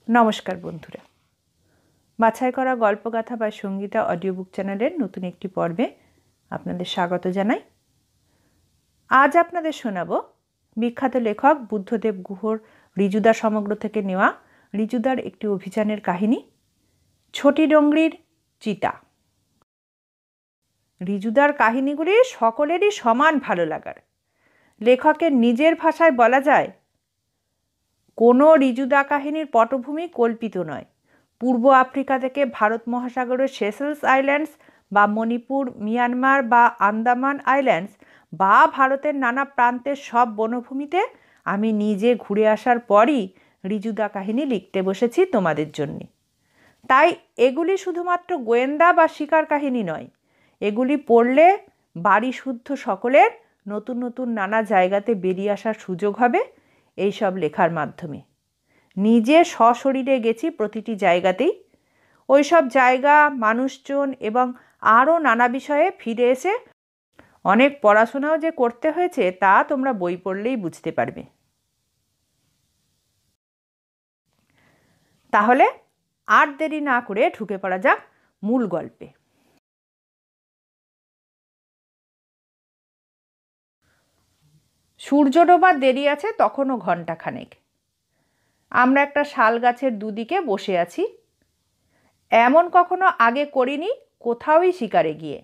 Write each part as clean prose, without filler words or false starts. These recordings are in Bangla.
নমস্কার বন্ধুরা, বাছাই করা গল্পগাথা বা সঙ্গীতা অডিও বুক চ্যানেলের নতুন একটি পর্বে আপনাদের স্বাগত জানাই। আজ আপনাদের শোনাব বিখ্যাত লেখক বুদ্ধদেব গুহর ঋজুদা সমগ্র থেকে নেওয়া ঋজুদার একটি অভিযানের কাহিনী, ছোটি ডোংরির চিতা। ঋজুদার কাহিনীগুলি সকলেরই সমান ভালো লাগার। লেখকের নিজের ভাষায় বলা যায়, কোনো ঋজুদা কাহিনীর পটভূমি কল্পিত নয়। পূর্ব আফ্রিকা থেকে ভারত মহাসাগরের সেশেলস আইল্যান্ডস বা মণিপুর, মিয়ানমার বা আন্দামান আইল্যান্ডস বা ভারতের নানা প্রান্তের সব বনভূমিতে আমি নিজে ঘুরে আসার পরই ঋজুদা কাহিনী লিখতে বসেছি তোমাদের জন্যে। তাই এগুলি শুধুমাত্র গোয়েন্দা বা শিকার কাহিনী নয়, এগুলি পড়লে বাড়ি শুদ্ধ সকলের নতুন নতুন নানা জায়গাতে বেরিয়ে আসার সুযোগ হবে এই সব লেখার মাধ্যমে। নিজে সশরীরে গেছি প্রতিটি জায়গাতেই, ওই সব জায়গা, মানুষজন এবং আরও নানা বিষয়ে ফিরে এসে অনেক পড়াশোনাও যে করতে হয়েছে তা তোমরা বই পড়লেই বুঝতে পারবে। তাহলে আর দেরি না করে ঢুকে পড়া যাক মূল গল্পে। সূর্য ডোবার দেরি আছে তখনও ঘণ্টাখানেক। আমরা একটা শাল গাছের দুদিকে বসে আছি। এমন কখনো আগে করিনি কোথাওই শিকারে গিয়ে।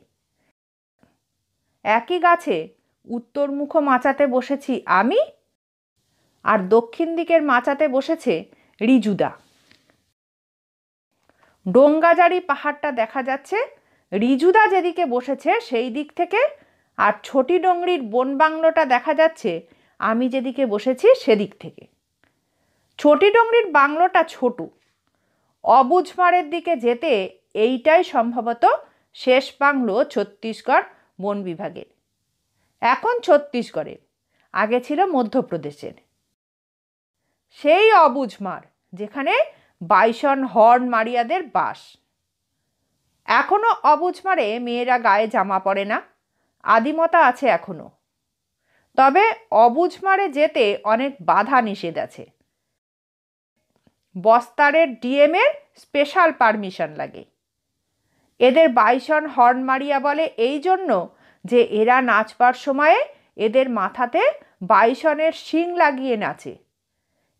একই গাছে উত্তরমুখ মাচাতে বসেছি আমি, আর দক্ষিণ দিকের মাচাতে বসেছে ঋজুদা। ডোঙ্গাজারি পাহাড়টা দেখা যাচ্ছে ঋজুদা যেদিকে বসেছে সেই দিক থেকে, আর ছোটি ডোংরির বন বাংলোটা দেখা যাচ্ছে আমি যেদিকে বসেছি সেদিক থেকে। ছোটি ডোংরির বাংলোটা ছোট, অবুঝমারের দিকে যেতে এইটাই সম্ভবত শেষ বাংলো ছত্তিশগড় বন বিভাগের। এখন ছত্তিশগড়ের, আগে ছিল মধ্যপ্রদেশের। সেই অবুঝমার যেখানে বাইসন হর্ন মারিয়াদের বাস। এখনো অবুঝমারে মেয়েরা গায়ে জামা পরে না, আদিমতা আছে এখনো। তবে অবুঝমারে যেতে অনেক বাধা নিষেধ আছে। বস্তারের ডিএমের স্পেশাল পারমিশন লাগে। এদের বাইসন হর্ন মারিয়া বলে এই জন্য যে এরা নাচবার সময়ে এদের মাথাতে বাইসনের শিং লাগিয়ে নাচে।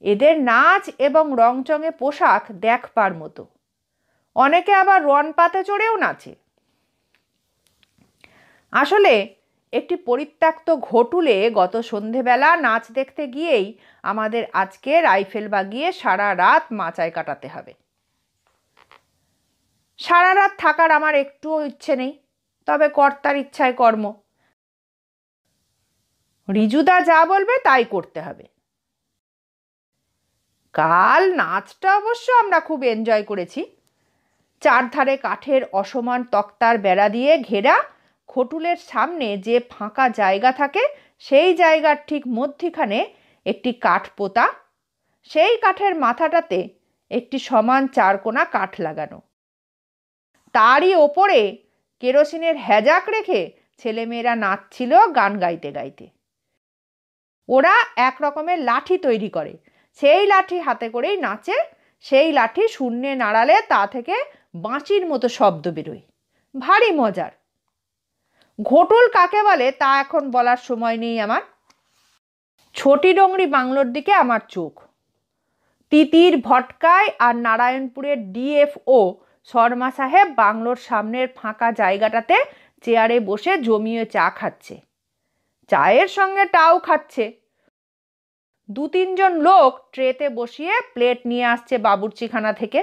এদের নাচ এবং রংচঙে পোশাক দেখবার মতো। অনেকে আবার রন পাতে চড়েও নাচে। আসলে একটি পরিত্যক্ত ঘটুলে গত সন্ধেবেলা নাচ দেখতে গিয়েই আমাদের আজকে রাইফেল বাগিয়ে সারা রাত মাচায় কাটাতে হবে। সারা রাত থাকার আমার একটুও ইচ্ছে নেই, তবে কর্তার ইচ্ছায় কর্ম। ঋজুদা যা বলবে তাই করতে হবে। কাল নাচটা অবশ্য আমরা খুব এনজয় করেছি। চারধারে কাঠের অসমান তক্তার বেড়া দিয়ে ঘেরা খটুলের সামনে যে ফাঁকা জায়গা থাকে সেই জায়গার ঠিক মধ্যিখানে একটি কাঠ পোতা, সেই কাঠের মাথাটাতে একটি সমান চারকোনা কাঠ লাগানো। তারই ওপরে কেরোসিনের হ্যাজাক রেখে ছেলেমেয়েরা নাচছিল গান গাইতে গাইতে। ওরা এক রকমের লাঠি তৈরি করে, সেই লাঠি হাতে করেই নাচে। সেই লাঠি শূন্যে নাড়ালে তা থেকে বাঁশির মতো শব্দ বেরোয়, ভারী মজার। ঘটুল কাকে বলে তা এখন বলার সময় নেই আমার। ছোটি ডোংরি বাংলোর দিকে আমার চোখ। তিতির, ভটকায় আর নারায়ণপুরের ডিএফও শর্মা সাহেব বাংলোর সামনের ফাঁকা জায়গাটাতে চেয়ারে বসে জমিয়ে চা খাচ্ছে। চায়ের সঙ্গে টাও খাচ্ছে। দু তিনজন লোক ট্রেতে বসিয়ে প্লেট নিয়ে আসছে বাবুর্চিখানা থেকে।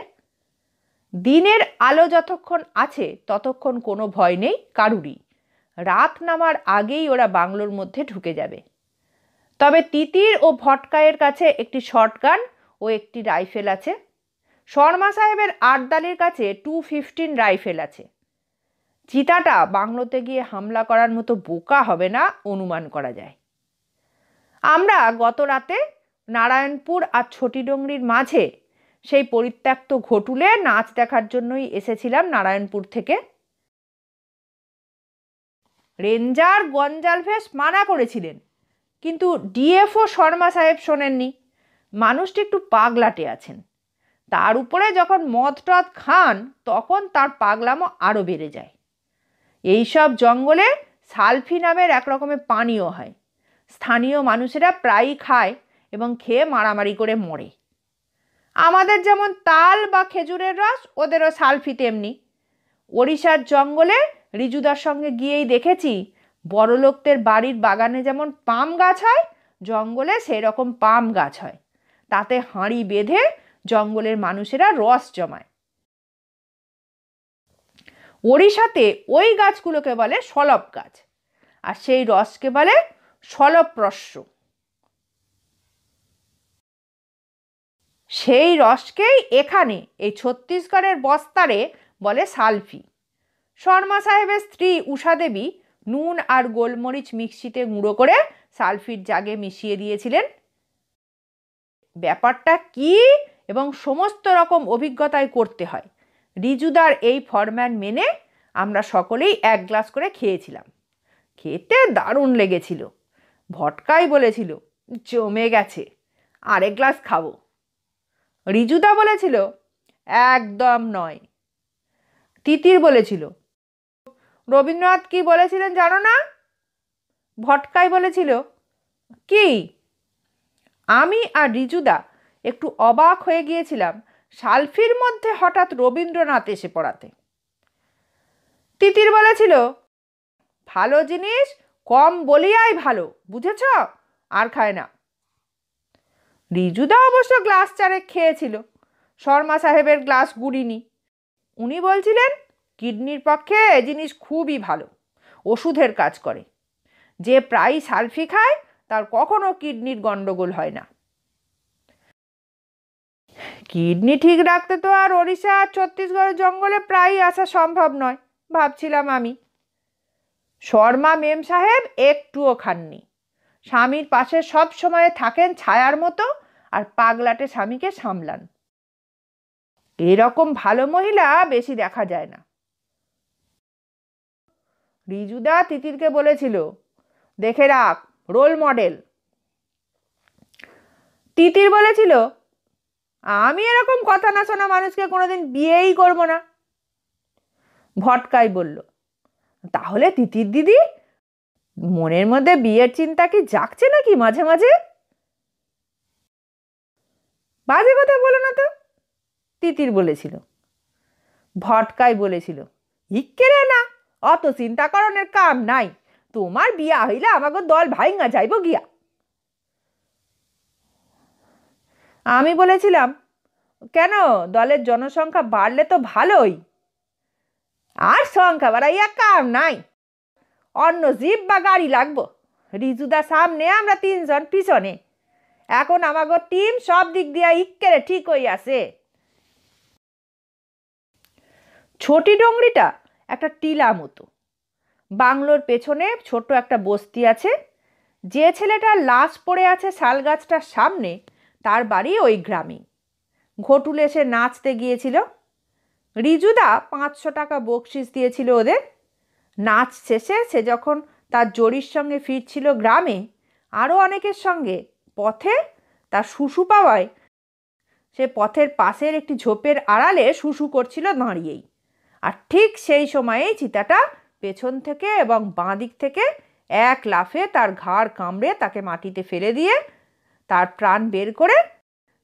দিনের আলো যতক্ষণ আছে ততক্ষণ কোনো ভয় নেই কারুরই। রাত নামার আগেই ওরা বাংলোর মধ্যে ঢুকে যাবে। তবে তিতির ও ভটকায়ের কাছে একটি শর্টগান ও একটি রাইফেল আছে। শর্মা সাহেবের আটদালির কাছে 215 রাইফেল আছে। চিতাটা বাংলোতে গিয়ে হামলা করার মতো বোকা হবে না অনুমান করা যায়। আমরা গত রাতে নারায়ণপুর আর ছোটি ডোংরির মাঝে সেই পরিত্যক্ত ঘটুলে নাচ দেখার জন্যই এসেছিলাম নারায়ণপুর থেকে। রেঞ্জার গঞ্জালভেস মানা করেছিলেন, কিন্তু ডিএফও শর্মা সাহেব শোনেননি। মানুষটি একটু পাগলাটে আছেন। তার উপরে যখন মদ টদ খান তখন তার পাগলামো আরও বেড়ে যায়। এইসব জঙ্গলে সালফি নামের এক রকমের পানীয় হয়, স্থানীয় মানুষেরা প্রায়ই খায় এবং খেয়ে মারামারি করে মরে। আমাদের যেমন তাল বা খেজুরের রস, ওদেরও সালফি তেমনি। ওড়িশার জঙ্গলে রিজুদার সঙ্গে গিয়েই দেখেছি বড়লোকদের বাড়ির বাগানে যেমন পাম গাছ হয়, জঙ্গলে সেই রকম পাম গাছ হয়। তাতে হাঁড়ি বেঁধে জঙ্গলের মানুষেরা রস জমায়। ওড়িশাতে ওই গাছগুলোকে বলে শলভ গাছ, আর সেই রসকে বলে শলভরস্য। সেই রসকেই এখানে এই ছত্তিশগড়ের বস্তারে বলে সালফি। শর্মা সাহেবের স্ত্রী উষা দেবী নুন আর গোলমরিচ মিক্সিতে গুঁড়ো করে সালফির জাগে মিশিয়ে দিয়েছিলেন। ব্যাপারটা কি এবং সমস্ত রকম অভিজ্ঞতায় করতে হয়, রিজুদার এই ফরম্যান মেনে আমরা সকলেই এক গ্লাস করে খেয়েছিলাম। খেতে দারুণ লেগেছিল। ভটকাই বলেছিল, জমে গেছে, আরেক গ্লাস খাবো। রিজুদা বলেছিল, একদম নয়। তিতির বলেছিল, রবীন্দ্রনাথ কি বলেছিলেন জানো না? ভটকাই বলেছিল, কি? আমি আর রিজুদা একটু অবাক হয়ে গিয়েছিলাম সালফির মধ্যে হঠাৎ রবীন্দ্রনাথ এসে পড়াতে। তিতির বলেছিল, ভালো জিনিস কম বলিয়াই ভালো, বুঝেছ? আর খায় না। রিজুদা অবশ্য গ্লাস চারেক খেয়েছিল, শর্মা সাহেবের গ্লাস গুড়িনি। উনি বলছিলেন, কিডনির পক্ষে এ জিনিস খুবই ভালো, ওষুধের কাজ করে। যে প্রায় সালফি খায় তার কখনো কিডনির গন্ডগোল হয় না। কিডনি ঠিক রাখতে তো আর ওড়িশা আর ছত্তিশগড়ের জঙ্গলে প্রায়ই আসা সম্ভব নয়, ভাবছিলাম আমি। শর্মা মেম সাহেব একটুও খাননি। স্বামীর পাশে সব সময় থাকেন ছায়ার মতো, আর পাগলাটে স্বামীকে সামলান। এরকম ভালো মহিলা বেশি দেখা যায় না। রিজুদা তিতিরকে বলেছিল, দেখে রাখ, রোল মডেল। তিতির বলেছিল, আমি এরকম কথা না শোনা মানুষকে কোনোদিন বিয়েই করব না। ভটকাই বলল, তাহলে তিতির দিদি মনের মধ্যে বিয়ের চিন্তা কি জাগছে নাকি মাঝে মাঝে? বাজে কথা বলো না তো, তিতির বলেছিল। ভটকাই বলেছিল, ইক্কেরে না, অত চিন্তা করণের কাম নাই, তোমার বিয়া হইলে আমাকে দল ভাইঙ্গা যাইব গিয়া। আমি বলেছিলাম, কেন, দলের জনসংখ্যা বাড়লে তো ভালোই। আর সংখ্যা বাড়াইয়া কাম নাই, অন্য জিপ বা গাড়ি লাগবো। রিজুদা সামনে, আমরা তিনজন পিছনে। এখন আমাগো টিম সব দিক দিয়া ইক্কেরে ঠিক হয়ে আছে। ছোটি ডোংরিটা একটা টিলা মতো। বাংলোর পেছনে ছোট একটা বস্তি আছে। যে ছেলেটার লাশ পড়ে আছে শাল গাছটার সামনে, তার বাড়ি ওই গ্রামে। ঘটুল এসে নাচতে গিয়েছিল। রিজুদা 500 টাকা বকশিস দিয়েছিল ওদের। নাচ শেষে সে যখন তার জড়ির সঙ্গে ফিরছিল গ্রামে আরও অনেকের সঙ্গে, পথে তার শুশু পাওয়ায় সে পথের পাশের একটি ঝোপের আড়ালে শুশু করছিল দাঁড়িয়েই। আর ঠিক সেই সময়েই চিতাটা পেছন থেকে এবং বাঁ দিক থেকে এক লাফে তার ঘাড় কামড়ে তাকে মাটিতে ফেলে দিয়ে তার প্রাণ বের করে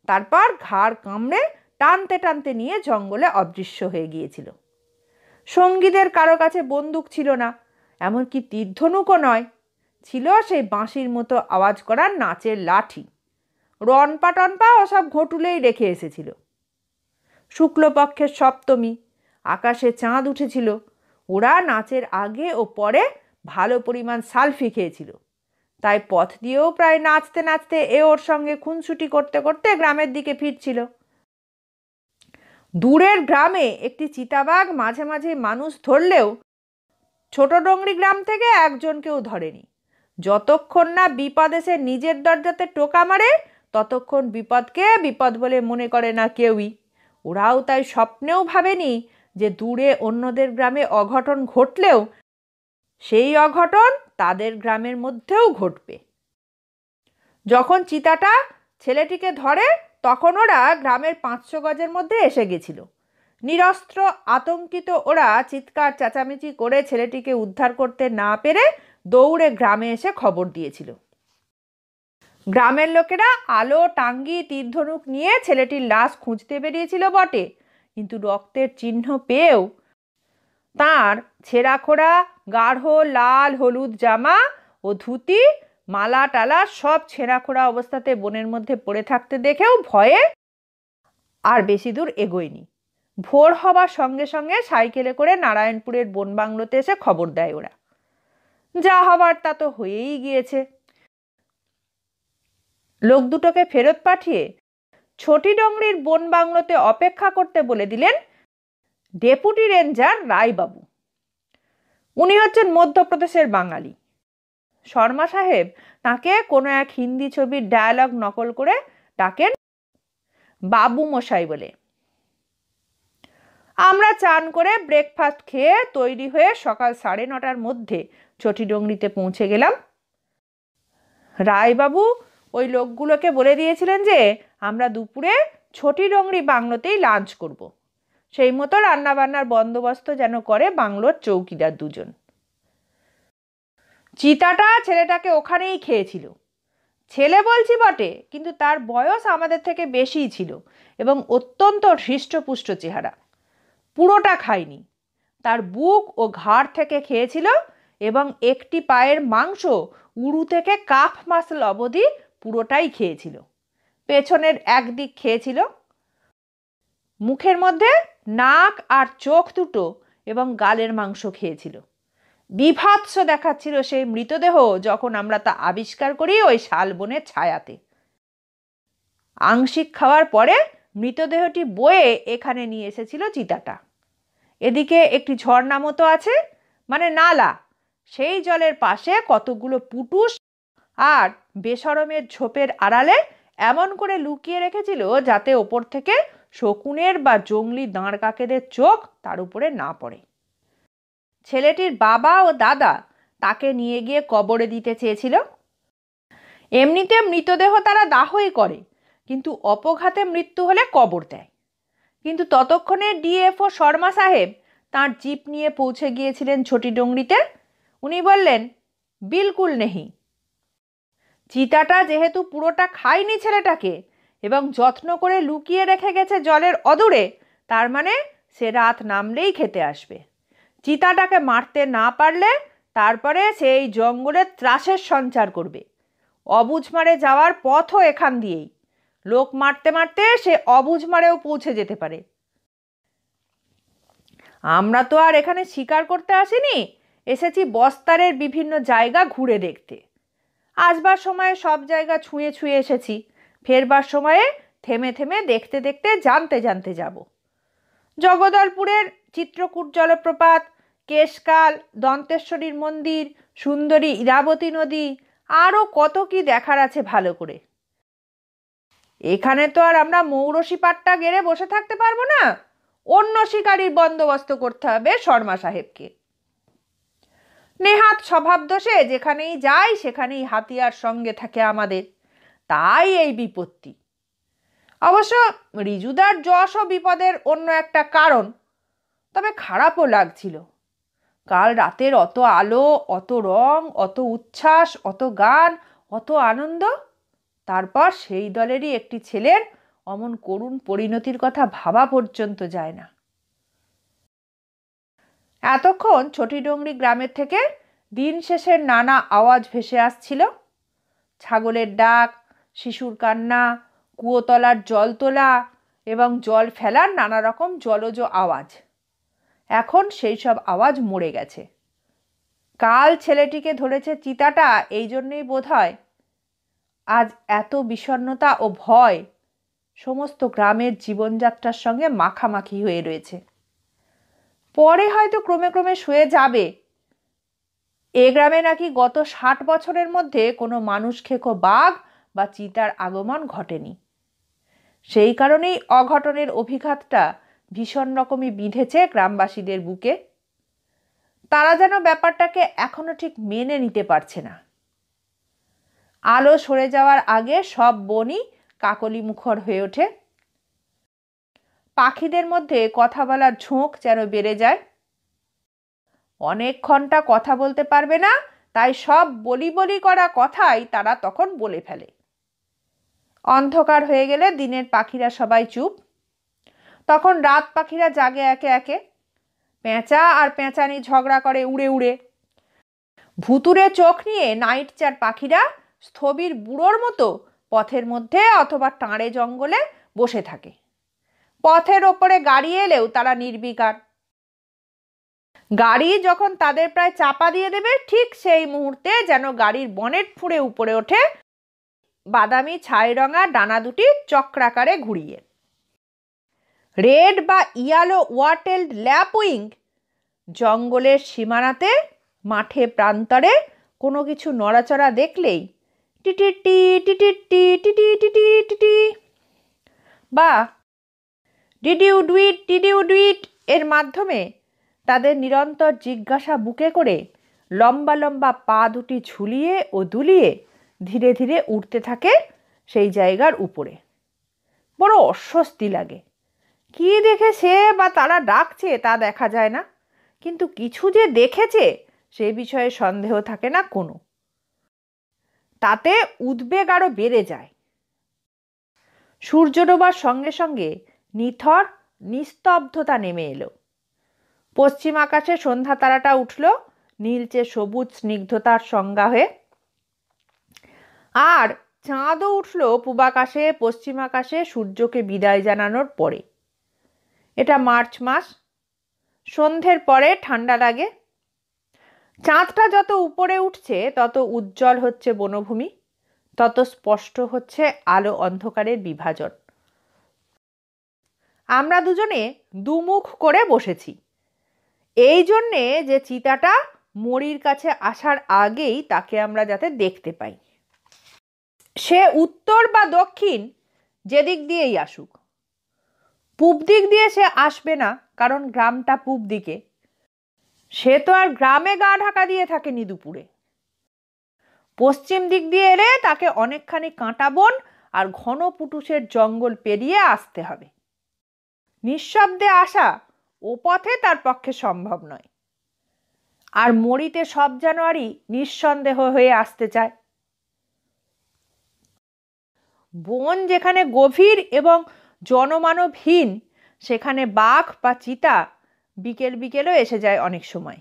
তারপর ঘাড় কামড়ে টানতে টানতে নিয়ে জঙ্গলে অদৃশ্য হয়ে গিয়েছিল। সঙ্গীদের কারো কাছে বন্দুক ছিল না, এমনকি তীরধনুকও নয়। ছিল সেই বাঁশির মতো আওয়াজ করার নাচের লাঠি। রনপা টনপা ওসব ঘটুলেই রেখে এসেছিল। শুক্লপক্ষের সপ্তমী, আকাশে চাঁদ উঠেছিল। ওরা নাচের আগে ও পরে ভালো পরিমাণ সালফি খেয়েছিল, তাই পথ দিয়েও প্রায় নাচতে নাচতে এ ওর সঙ্গে খুনসুটি করতে করতে গ্রামের দিকে ফিরছিল। দূরের গ্রামে একটি চিতাবাঘ মাঝে মাঝে মানুষ ধরলেও ছোট ডোংরি গ্রাম থেকে একজনকেও ধরেনি। যতক্ষণ না বিপদ এসে নিজের দরজাতে টোকা মারে ততক্ষণ বিপদকে বিপদ বলে মনে করে না কেউই। ওরাও তাই স্বপ্নেও ভাবেনি যে দূরে অন্যদের গ্রামে অঘটন ঘটলেও সেই অঘটন তাদের গ্রামের মধ্যেও ঘটবে। যখন চিতাটা ছেলেটিকে ধরে তখন ওরা গ্রামের 500 গজের মধ্যে এসে গেছিল। নিরস্ত্র আতঙ্কিত ওরা চিৎকার চেঁচামেচি করে ছেলেটিকে উদ্ধার করতে না পেরে দৌড়ে গ্রামে এসে খবর দিয়েছিল। গ্রামের লোকেরা আলো, টাঙ্গি, তীরধনুক নিয়ে ছেলেটির লাশ খুঁজতে বেরিয়েছিল বটে, কিন্তু রক্তের চিহ্ন পেয়েও তার ছেঁড়াখোড়া গাঢ় লাল হলুদ জামা ও ধুতি, মালা টালা সব ছেঁড়াখোড়া অবস্থাতে বনের মধ্যে পড়ে থাকতে দেখেও ভয়ে আর বেশি দূর এগোয়নি। ভোর হবার সঙ্গে সঙ্গে সাইকেলে করে নারায়ণপুরের বন বাংলোতে এসে খবর দেয় ওরা। যা হবার তা তো হয়েই গিয়েছে। লোক দুটোকে ফেরত পাঠিয়ে ছোটিডোংরির বন বাংলোতে অপেক্ষা করতে বলে দিলেন ডেপুটি রেঞ্জার রায়বাবু। উনি হচ্ছেন মধ্যপ্রদেশের বাঙালি। শর্মা সাহেব তাকে কোনো এক হিন্দি ছবির ডায়ালগ নকল করে ডাকেন বাবু মশাই বলে। আমরা চান করে ব্রেকফাস্ট খেয়ে তৈরি হয়ে সকাল 9:30টার মধ্যে ছোটিডোংরিতে পৌঁছে গেলাম। রায়বাবু ওই লোকগুলোকে বলে দিয়েছিলেন যে আমরা দুপুরে ছোটিডোংরি বাংলোতেই লাঞ্চ করব। সেই মতো রান্নাবান্নার বন্দোবস্ত যেন করে বাংলোর চৌকিদার দুজন। চিতাটা ছেলেটাকে ওখানেই খেয়েছিল। ছেলে বলছি বটে, কিন্তু তার বয়স আমাদের থেকে বেশিই ছিল এবং অত্যন্ত হৃষ্টপুষ্ট চেহারা। পুরোটা খায়নি, তার বুক ও ঘাড় থেকে খেয়েছিল এবং একটি পায়ের মাংস উড়ু থেকে কাফ মাসল অবধি পুরোটাই খেয়েছিল। পেছনের একদিক খেয়েছিল। মুখের মধ্যে নাক আর চোখ দুটো এবং গালের মাংস খেয়েছিল। বিভৎস দেখাচ্ছিল সেই মৃতদেহ যখন আমরা তা আবিষ্কার করি ওই শালবনের ছায়াতে। আংশিক খাওয়ার পরে মৃতদেহটি বয়ে এখানে নিয়ে এসেছিল চিতাটা। এদিকে একটি ঝর্ণা মতো আছে, মানে নালা। সেই জলের পাশে কতগুলো পুটুস আর বেসরমের ঝোপের আড়ালে এমন করে লুকিয়ে রেখেছিল যাতে ওপর থেকে শকুনের বা জংলি দাঁড় কাকেদের চোখ তার উপরে না পড়ে। ছেলেটির বাবা ও দাদা তাকে নিয়ে গিয়ে কবরে দিতে চেয়েছিল। এমনিতে মৃতদেহ তারা দাহই করে, কিন্তু অপঘাতে মৃত্যু হলে কবর দেয়। কিন্তু ততক্ষণে ডিএফও শর্মা সাহেব তাঁর জিপ নিয়ে পৌঁছে গিয়েছিলেন ছোটিডোংরিতে। উনি বললেন বিলকুল নেই। চিতাটা যেহেতু পুরোটা খায়নি ছেলেটাকে এবং যত্ন করে লুকিয়ে রেখে গেছে জলের অদূরে, তার মানে সে রাত নামলেই খেতে আসবে। চিতাটাকে মারতে না পারলে তারপরে সেই জঙ্গলে ত্রাসের সঞ্চার করবে। অবুঝমারে যাওয়ার পথও এখান দিয়েই। লোক মারতে মারতে সে অবুঝমারেও পৌঁছে যেতে পারে। আমরা তো আর এখানে শিকার করতে আসিনি, এসেছি বস্তারের বিভিন্ন জায়গা ঘুরে দেখতে। আসবার সময় সব জায়গা ছুঁয়ে ছুঁয়ে এসেছি, ফেরবার সময়ে থেমে থেমে দেখতে দেখতে জানতে জানতে যাব। জগদলপুরের চিত্রকূট জলপ্রপাত, কেশকাল, দন্তেশ্বরীর মন্দির, সুন্দরী ইরাবতী নদী, আরও কত কি দেখার আছে ভালো করে। এখানে তো আর আমরা মৌরসি পাট্টা গেড়ে বসে থাকতে পারবো না, অন্য শিকারীর বন্দোবস্ত করতে হবে শর্মা সাহেবকে। নেহাত স্বভাব দোষে যেখানেই যাই সেখানেই হাতিয়ার সঙ্গে থাকে আমাদের, তাই এই বিপত্তি। অবশ্য রিজুদার যশ ও বিপদের অন্য একটা কারণ, তবে খারাপও লাগছিল। কাল রাতের অত আলো, অত রং, অত উচ্ছ্বাস, অত গান, অত আনন্দ, তারপর সেই দলেরই একটি ছেলের অমন করুণ পরিণতির কথা ভাবা পর্যন্ত যায় না। এতক্ষণ ছোটিডোংরি গ্রামের থেকে দিন শেষের নানা আওয়াজ ভেসে আসছিল। ছাগলের ডাক, শিশুর কান্না, কুয়োতলার জল তোলা এবং জল ফেলার নানা রকম জলজ আওয়াজ। এখন সেই সব আওয়াজ মরে গেছে। কাল ছেলেটিকে ধরেছে চিতাটা, এই জন্যেই বোধহয় আজ এত বিষণ্ণতা ও ভয় সমস্ত গ্রামের জীবনযাত্রার সঙ্গে মাখামাখি হয়ে রয়েছে। পরে হয়তো ক্রমে ক্রমে শুয়ে যাবে। এ গ্রামে নাকি গত 60 বছরের মধ্যে কোনো মানুষ খেকো বাঘ বা চিতার আগমন ঘটেনি। সেই কারণেই অঘটনের অভিঘাতটা ভীষণ রকমই বিঁধেছে গ্রামবাসীদের বুকে। তারা যেন ব্যাপারটাকে এখনো ঠিক মেনে নিতে পারছে না। আলো সরে যাওয়ার আগে সব বনই কাকলি মুখর হয়ে ওঠে। পাখিদের মধ্যে কথা বলার ঝোঁক যেন বেড়ে যায়। অনেকক্ষণটা কথা বলতে পারবে না, তাই সব বলি বলি করা কথাই তারা তখন বলে ফেলে। অন্ধকার হয়ে গেলে দিনের পাখিরা সবাই চুপ। তখন রাত পাখিরা জাগে একে একে। পেঁচা আর পেঁচানি ঝগড়া করে উড়ে উড়ে। ভুতুরে চোখ নিয়ে নাইটচার পাখিরা স্থবির বুড়োর মতো পথের মধ্যে অথবা টাঁড়ে জঙ্গলে বসে থাকে। পথের ওপরে গাড়ি এলেও তারা নির্বিকার। গাড়ি যখন তাদের প্রায় চাপা দিয়ে দেবে, ঠিক সেই মুহূর্তে যেন গাড়ির বনেট ফুঁড়ে উপরে ওঠে বাদামি ছাই রঙা ডানা দুটি চক্রাকারে ঘুরিয়ে। রেড বা ইয়ালো ওয়াটেলড ল্যাপউইং জঙ্গলের সীমানাতে মাঠে প্রান্তরে কোনো কিছু নড়াচড়া দেখলেই TTT TTT TT TT TT বা ডিড ইউ ডু ইট এর মাধ্যমে তাদের নিরন্তর জিজ্ঞাসা বুকে করে লম্বা লম্বা পা দুটি ঝুলিয়ে ও দুলিয়ে ধীরে ধীরে উঠতে থাকে সেই জায়গার উপরে। বড় অস্বস্তি লাগে। কি দেখে সে বা তারা ডাকছে তা দেখা যায় না, কিন্তু কিছু যে দেখেছে সে বিষয়ে সন্দেহ থাকে না কোনো। তাতে উদ্বেগ আরো বেড়ে যায়। সূর্য ডোবার সঙ্গে সঙ্গে নিথর নিস্তব্ধতা নেমে এলো। পশ্চিম আকাশে সন্ধ্যা তারাটা উঠল নীলচে সবুজ স্নিগ্ধতার সংজ্ঞা হয়ে। আর চাঁদও উঠল পূবাকাশে পশ্চিম আকাশে সূর্যকে বিদায় জানানোর পরে। এটা মার্চ মাস। সন্ধ্যের পরে ঠান্ডা লাগে। চাঁদটা যত উপরে উঠছে তত উজ্জ্বল হচ্ছে বনভূমি, তত স্পষ্ট হচ্ছে আলো অন্ধকারের বিভাজন। আমরা দুজনে দুমুখ করে বসেছি, এই জন্যে যে চিতাটা মরির কাছে আসার আগেই তাকে আমরা যাতে দেখতে পাই। সে উত্তর বা দক্ষিণ যেদিক দিয়েই আসুক। পূব দিক দিয়ে সে আসবে না, কারণ গ্রামটা পূব দিকে। সে তো আর গ্রামে গা ঢাকা দিয়ে থাকেনি দুপুরে। পশ্চিম দিক দিয়ে এলে তাকে অনেকখানি কাঁটা বন আর ঘন পুটুসের জঙ্গল পেরিয়ে আসতে হবে। নিঃশব্দে আসা ও পথে তার পক্ষে সম্ভব নয়। আর মরিতে সব জানোয়ারই নিঃসন্দেহ হয়ে আসতে চায়। বন যেখানে গভীর এবং জনমানবহীন, সেখানে বাঘ বা চিতা বিকেল বিকেলও এসে যায় অনেক সময়।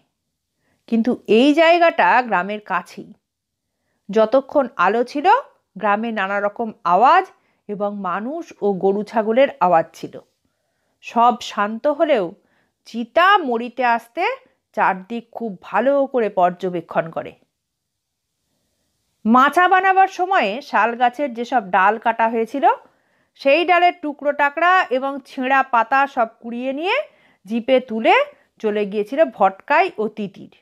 কিন্তু এই জায়গাটা গ্রামের কাছেই। যতক্ষণ আলো ছিল গ্রামে নানা রকম আওয়াজ এবং মানুষ ও গরু ছাগলের আওয়াজ ছিল। সব শান্ত হলেও চিতা মরিতে আসতে চারদিক খুব ভালো করে পর্যবেক্ষণ করে। মাচা বানাবার সময়ে শাল গাছের যেসব ডাল কাটা হয়েছিল সেই ডালের টুকরো টাকরা এবং ছেঁড়া পাতা সব কুড়িয়ে নিয়ে জিপে তুলে চলে গিয়েছিল ভটকাই ও তিতির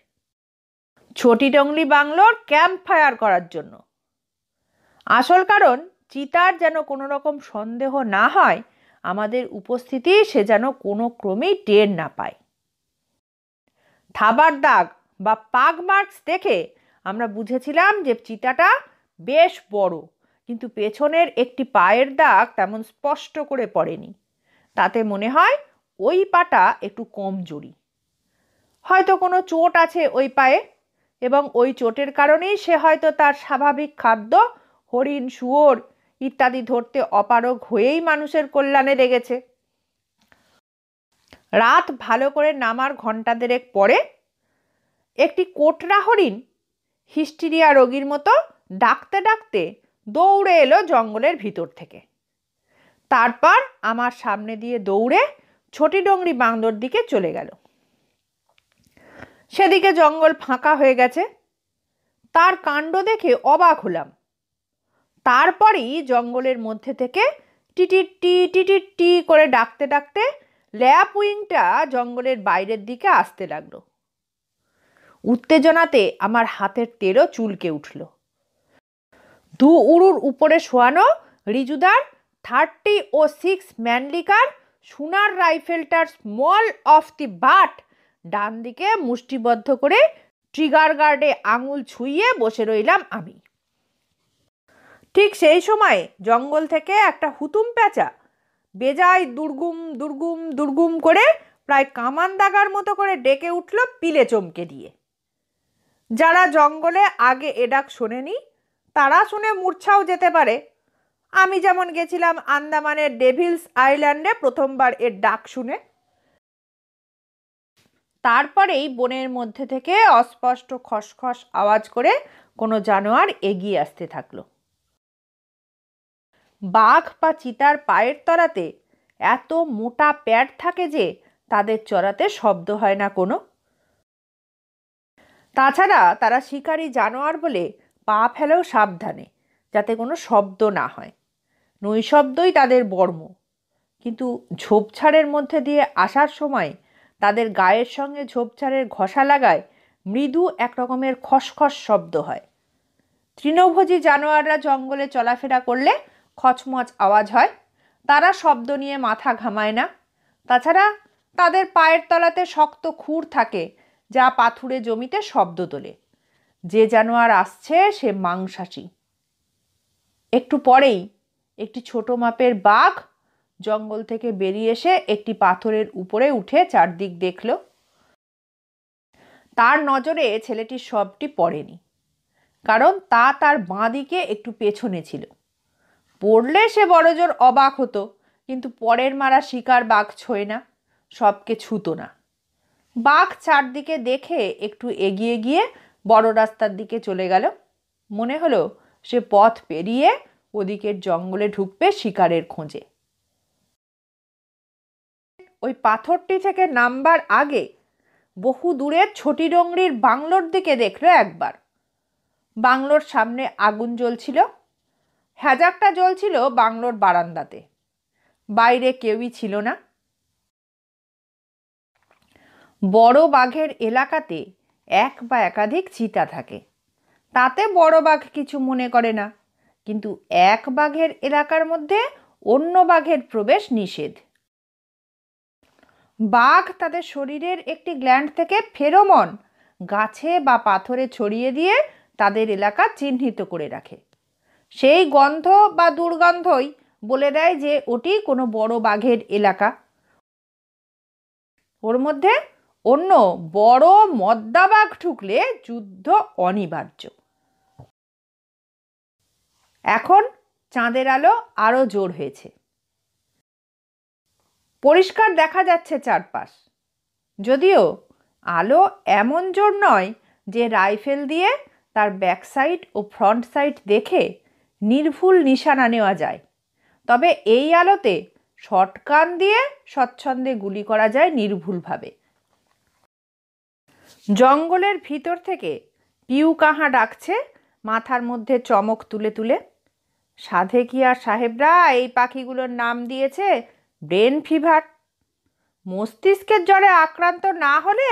ছোটিডঙ্গলি বাংলোর ক্যাম্প ফায়ার করার জন্য। আসল কারণ চিতার যেন কোনো রকম সন্দেহ না হয় আমাদের উপস্থিতি সে যেন কোনো ক্রমেই টের না পায়। থাবার দাগ বা পাগ মার্কস দেখে আমরা বুঝেছিলাম যে চিতাটা বেশ বড়, কিন্তু পেছনের একটি পায়ের দাগ তেমন স্পষ্ট করে পড়েনি। তাতে মনে হয় ওই পাটা একটু কমজোরি। হয়তো কোনো চোট আছে ওই পায়ে, এবং ওই চোটের কারণেই সে হয়তো তার স্বাভাবিক খাদ্য হরিণ শুয়োর ইত্যাদি ধরতে অপারগ হয়েই মানুষের কল্যাণে লেগেছে। রাত ভালো করে নামার ঘণ্টা দেড়েক পরে একটি কোটরা হরিণ হিস্টিরিয়া রোগীর মতো ডাকতে ডাকতে দৌড়ে এলো জঙ্গলের ভিতর থেকে। তারপর আমার সামনে দিয়ে দৌড়ে ছোটিডঙ্গরি বাংলোর দিকে চলে গেল। সেদিকে জঙ্গল ফাঁকা হয়ে গেছে। তার কাণ্ড দেখে অবাক হলাম। তারপরই জঙ্গলের মধ্যে থেকে টিটিটি টিটিটি করে ডাকতে ডাকতে ল্যাপউইংটা জঙ্গলের বাইরের দিকে আসতে লাগলো। উত্তেজনাতে আমার হাতের তেড়ো চুলকে উঠল। দু উড়ুর উপরে শোয়ানো রিজুদার 30-06 ম্যানলিকার সোনার রাইফেলটার স্মল অফ দি বাট ডান দিকে মুষ্টিবদ্ধ করে ট্রিগার গার্ডে আঙুল ছুঁয়ে বসে রইলাম আমি। ঠিক সেই সময় জঙ্গল থেকে একটা হুতুম প্যাঁচা বেজায় দুর্গুম দুর্গুম দুর্গুম করে প্রায় কামান দাগার মতো করে ডেকে উঠল পিলে চমকে দিয়ে। যারা জঙ্গলে আগে এ ডাক শোনেনি তারা শুনে মূর্ছাও যেতে পারে। আমি যেমন গেছিলাম আন্দামানের ডেভিলস আইল্যান্ডে প্রথমবার এর ডাক শুনে। তারপরেই বনের মধ্যে থেকে অস্পষ্ট খসখস আওয়াজ করে কোনো জানোয়ার এগিয়ে আসতে থাকলো। বাঘ বা চিতার পায়ের তলাতে এত মোটা প্যাড থাকে যে তাদের চড়াতে শব্দ হয় না কোনো। তাছাড়া তারা শিকারী জানোয়ার বলে পা ফেলেও সাবধানে, যাতে কোনো শব্দ না হয়। নৈশব্দই তাদের বর্ম। কিন্তু ঝোপঝাড়ের মধ্যে দিয়ে আসার সময় তাদের গায়ের সঙ্গে ঝোপঝাড়ের ঘষা লাগায় মৃদু এক রকমের খসখস শব্দ হয়। তৃণভোজী জানোয়াররা জঙ্গলে চলাফেরা করলে খচমচ আওয়াজ হয়। তারা শব্দ নিয়ে মাথা ঘামায় না। তাছাড়া তাদের পায়ের তলাতে শক্ত খুর থাকে, যা পাথুরে জমিতে শব্দ তোলে। যে জানোয়ার আসছে সে মাংসাশী। একটু পরেই একটি ছোট মাপের বাঘ জঙ্গল থেকে বেরিয়ে এসে একটি পাথরের উপরে উঠে চারদিক দেখল। তার নজরে ছেলেটির সবটি পড়েনি, কারণ তা তার বাঁ দিকে একটু পেছনে ছিল। পড়লে সে বড়জোর অবাক হতো, কিন্তু পরের মারা শিকার বাঘ ছোঁয় না, সবকে ছুতো না। বাঘ চারদিকে দেখে একটু এগিয়ে গিয়ে বড় রাস্তার দিকে চলে গেল। মনে হলো সে পথ পেরিয়ে ওদিকের জঙ্গলে ঢুকবে শিকারের খোঁজে। ওই পাথরটি থেকে নামবার আগে বহু দূরে ছোটি ডোংরির বাংলোর দিকে দেখলো একবার। বাংলোর সামনে আগুন জ্বলছিল। হ্যাজাকটা জ্বলছিল বাংলোর বারান্দাতে। বাইরে কেউই ছিল না। বড় বাঘের এলাকাতে এক বা একাধিক চিতা থাকে, তাতে বড় বাঘ কিছু মনে করে না। কিন্তু এক বাঘের এলাকার মধ্যে অন্য বাঘের প্রবেশ নিষেধ। বাঘ তাদের শরীরের একটি গ্ল্যান্ড থেকে ফেরোমন গাছে বা পাথরে ছড়িয়ে দিয়ে তাদের এলাকা চিহ্নিত করে রাখে। সেই গন্ধ বা দুর্গন্ধই বলে দেয় যে ওটি কোনো বড় বাঘের এলাকা। ওর মধ্যে অন্য বড় মদ্দা বাঘ ঢুকলে যুদ্ধ অনিবার্য। এখন চাঁদের আলো আরো জোর হয়েছে। পরিষ্কার দেখা যাচ্ছে চারপাশ, যদিও আলো এমন জোর নয় যে রাইফেল দিয়ে তার ব্যাক সাইড ও ফ্রন্ট সাইড দেখে নির্ভুল নিশানা নেওয়া যায়। তবে এই আলোতে শটগান দিয়ে স্বচ্ছন্দে গুলি করা যায় নির্ভুলভাবে। জঙ্গলের ভিতর থেকে পিউ কাহা ডাকছে মাথার মধ্যে চমক তুলে তুলে। সাধেকিয়া সাহেবরা এই পাখিগুলোর নাম দিয়েছে ব্রেন ফিভার। মস্তিষ্কের জ্বরে আক্রান্ত না হলে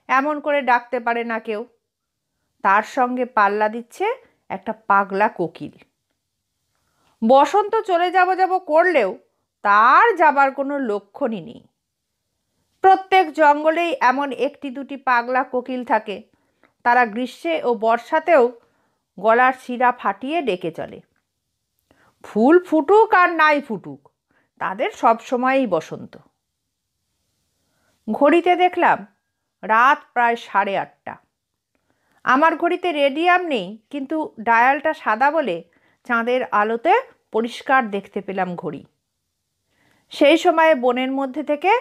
এমন করে ডাকতে পারে না কেউ। তার সঙ্গে পাল্লা দিচ্ছে একটা পাগলা কোকিল। বসন্ত চলে যাব করলেও তার যাবার কোনো লক্ষণই নেই। প্রত্যেক জঙ্গলেই এমন একটি দুটি পাগলা কোকিল থাকে। তারা গ্রীষ্মে ও বর্ষাতেও গলার শিরা ফাটিয়ে ডেকে চলে। ফুল ফুটুক আর নাই ফুটুক, তাদের সব সময়ই বসন্ত। ঘড়িতে দেখলাম রাত প্রায় 8:30। আমার ঘড়িতে রেডিয়াম নেই, কিন্তু ডায়ালটা সাদা বলে চাঁদের আলোতে পরিষ্কার দেখতে পেলাম ঘড়ি। সেই সময়ে বনের মধ্যে থেকে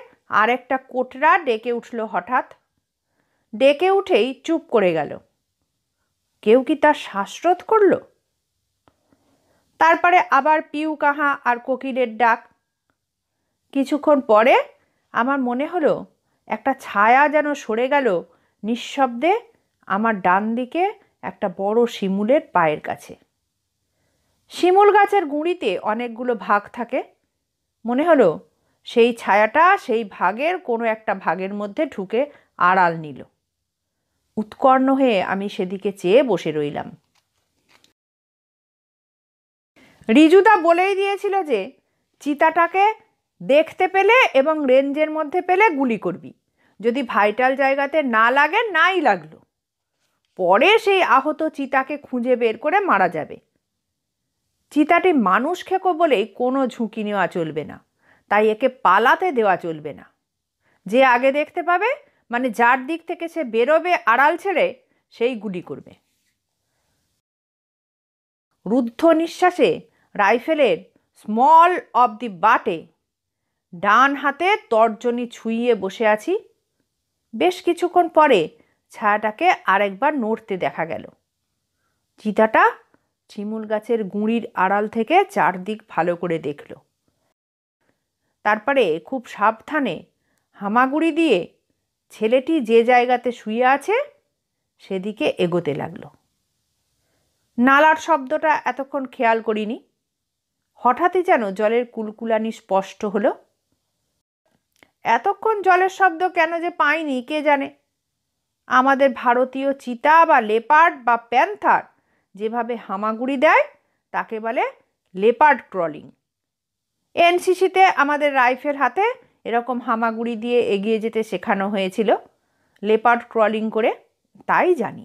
আরেকটা কোটরা ডেকে উঠল হঠাৎ। ডেকে উঠেই চুপ করে গেল। কেউ কি তার শ্বাসরোধ করল? তারপরে আবার পিউ কাহা আর কোকিলের ডাক। কিছুক্ষণ পরে আমার মনে হলো একটা ছায়া যেন সরে গেল নিঃশব্দে আমার ডান দিকে একটা বড় শিমুলের পায়ের কাছে। শিমুল গাছের গুঁড়িতে অনেকগুলো ভাগ থাকে। মনে হলো সেই ছায়াটা সেই ভাগের কোনো একটা ভাগের মধ্যে ঢুকে আড়াল নিল। উৎকর্ণ হয়ে আমি সেদিকে চেয়ে বসে রইলাম। রিজুদা বলেই দিয়েছিল যে চিতাটাকে দেখতে পেলে এবং রেঞ্জের মধ্যে পেলে গুলি করবি, যদি ভাইটাল জায়গাতে না লাগে নাই লাগলো। পরে সেই আহত চিতাকে খুঁজে বের করে মারা যাবে। চিতাটি মানুষ খেকো বলেই কোনো ঝুঁকি নেওয়া চলবে না, তাই একে পালাতে দেওয়া চলবে না। যে আগে দেখতে পাবে, মানে যার দিক থেকে সে বেরোবে আড়াল ছেড়ে, সেই গুলি করবে। রুদ্ধ নিঃশ্বাসে রাইফেলের স্মল অব দি বাটে ডান হাতে তর্জনী ছুঁইয়ে বসে আছি। বেশ কিছুক্ষণ পরে ছায়াটাকে আরেকবার নড়তে দেখা গেল। চিতাটা শিমুল গাছের গুঁড়ির আড়াল থেকে চারদিক ভালো করে দেখল। তারপরে খুব সাবধানে হামাগুড়ি দিয়ে ছেলেটি যে জায়গাতে শুয়ে আছে সেদিকে এগোতে লাগলো। নালার শব্দটা এতক্ষণ খেয়াল করিনি। হঠাৎই যেন জলের কুলকুলানি স্পষ্ট হলো। এতক্ষণ জলের শব্দ কেন যে পাইনি কে জানে। আমাদের ভারতীয় চিতা বা লেপার্ড বা প্যান্থার যেভাবে হামাগুড়ি দেয় তাকে বলে লেপার্ড ক্রলিং। এনসিসিতে আমাদের রাইফেল হাতে এরকম হামাগুড়ি দিয়ে এগিয়ে যেতে শেখানো হয়েছিল, লেপার্ড ক্রলিং করে, তাই জানি।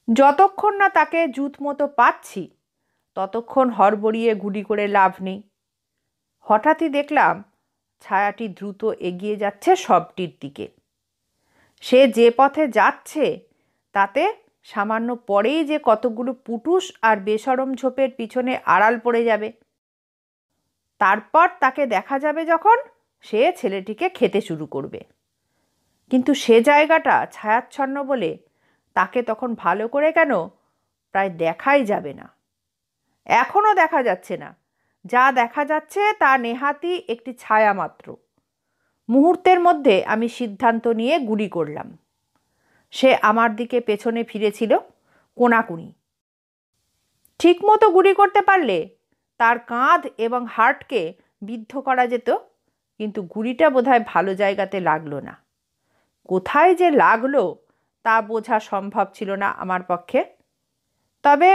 যতক্ষণ না তাকে জুত মতো পাচ্ছি ততক্ষণ হড়বড়িয়ে গুলি করে লাভ নেই। হঠাৎই দেখলাম ছায়াটি দ্রুত এগিয়ে যাচ্ছে শবটির দিকে। সে যে পথে যাচ্ছে তাতে সামান্য পরেই যে কতগুলো পুটুস আর বেসরম ঝোপের পিছনে আড়াল পড়ে যাবে। তারপর তাকে দেখা যাবে যখন সে ছেলেটিকে খেতে শুরু করবে। কিন্তু সে জায়গাটা ছায়াচ্ছন্ন বলে তাকে তখন ভালো করে কেন প্রায় দেখাই যাবে না। এখনও দেখা যাচ্ছে না। যা দেখা যাচ্ছে তা নেহাতি একটি ছায়া মাত্র। মুহূর্তের মধ্যে আমি সিদ্ধান্ত নিয়ে গুলি করলাম। সে আমার দিকে পেছনে ফিরেছিল কোনাকুনি। ঠিকমতো গুলি করতে পারলে তার কাঁধ এবং হার্টকে বিদ্ধ করা যেত, কিন্তু গুলিটা বোধহয় ভালো জায়গাতে লাগলো না। কোথায় যে লাগলো তা বোঝা সম্ভব ছিল না আমার পক্ষে। তবে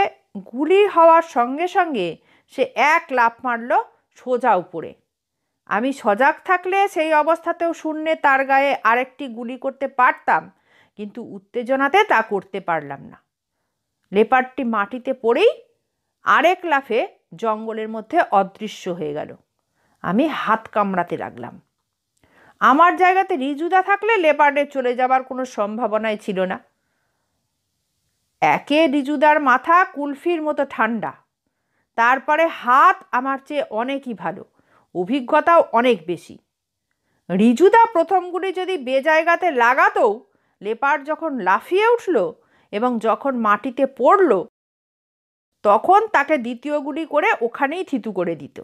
গুলি হওয়ার সঙ্গে সঙ্গে সে এক লাফ মারল সোজা উপরে। আমি সজাগ থাকলে সেই অবস্থাতেও শূন্যে তার গায়ে আরেকটি গুলি করতে পারতাম, কিন্তু উত্তেজনাতে তা করতে পারলাম না। লেপার্ডটি মাটিতে পড়েই আরেক লাফে জঙ্গলের মধ্যে অদৃশ্য হয়ে গেল। আমি হাত কামড়াতে লাগলাম। আমার জায়গাতে রিজুদা থাকলে লেপার্ডের চলে যাবার কোনো সম্ভাবনাই ছিল না। একে রিজুদার মাথা কুলফির মতো ঠান্ডা, তারপরে হাত আমার চেয়ে অনেকই ভালো, অভিজ্ঞতাও অনেক বেশি। রিজুদা প্রথমগুলি যদি বেজায়গাতে লাগাতো, লেপার্ড যখন লাফিয়ে উঠল এবং যখন মাটিতে পড়ল তখন তাকে দ্বিতীয় গুলি করে ওখানেই থিতু করে দিত।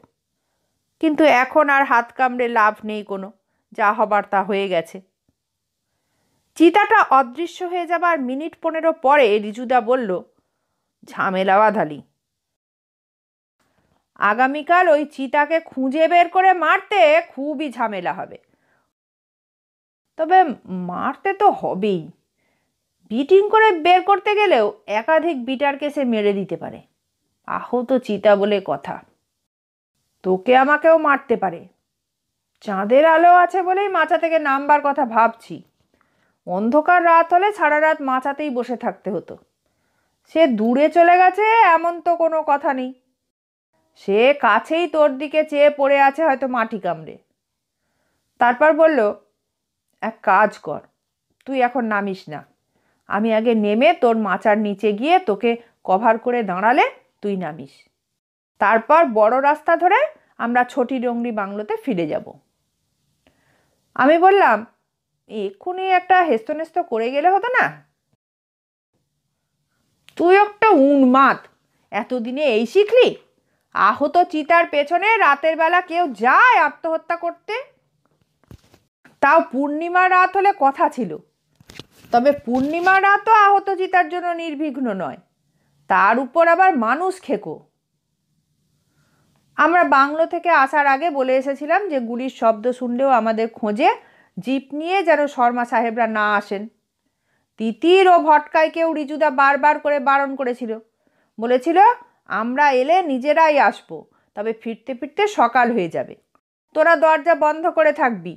কিন্তু এখন আর হাত কামড়ে লাভ নেই কোনো, যা হবার তা হয়ে গেছে। চিতাটা অদৃশ্য হয়ে যাবার মিনিট 15 পরে রিজুদা বলল, ঝামেলা বাঁধালি। আগামীকাল ওই চিতাকে খুঁজে বের করে মারতে খুবই ঝামেলা হবে। তবে মারতে তো হবেই। বিটিং করে বের করতে গেলেও একাধিক বিটারকে সে মেরে দিতে পারে। আহত চিতা বলে কথা। তোকে আমাকেও মারতে পারে। চাঁদের আলো আছে বলেই মাচা থেকে নামবার কথা ভাবছি। অন্ধকার রাত হলে সারা রাত মাচাতেই বসে থাকতে হতো। সে দূরে চলে গেছে এমন তো কোনো কথা নেই। সে কাছেই তোর দিকে চেয়ে পড়ে আছে হয়তো মাটি কামড়ে। তারপর বলল, এক কাজ কর, তুই এখন নামিস না। আমি আগে নেমে তোর মাচার নিচে গিয়ে তোকে কভার করে দাঁড়ালে তুই নামিস। তারপর বড় রাস্তা ধরে আমরা ছোটি ডোংরি বাংলোতে ফিরে যাব। আমি বললাম, এক্ষুনি একটা হেস্তনেস্ত করে গেলে হতো না? তুই একটা উন্মাদ, এতদিনে এই শিখলি? আহত চিতার পেছনে রাতের বেলা কেউ যায় আত্মহত্যা করতে? তাও পূর্ণিমার রাত হলে কথা ছিল। তবে পূর্ণিমার রাতও আহত চিতার জন্য নির্বিঘ্ন নয়, তার উপর আবার মানুষ খেকো। আমরা বাংলো থেকে আসার আগে বলে এসেছিলাম যে গুলির শব্দ শুনলেও আমাদের খোঁজে জিপ নিয়ে যেন শর্মা সাহেবরা না আসেন। তিতির ও ভটকাইকেও রিজুদা বারবার করে বারণ করেছিল। বলেছিল, আমরা এলে নিজেরাই আসবো, তবে ফিরতে ফিরতে সকাল হয়ে যাবে। তোরা দরজা বন্ধ করে থাকবি।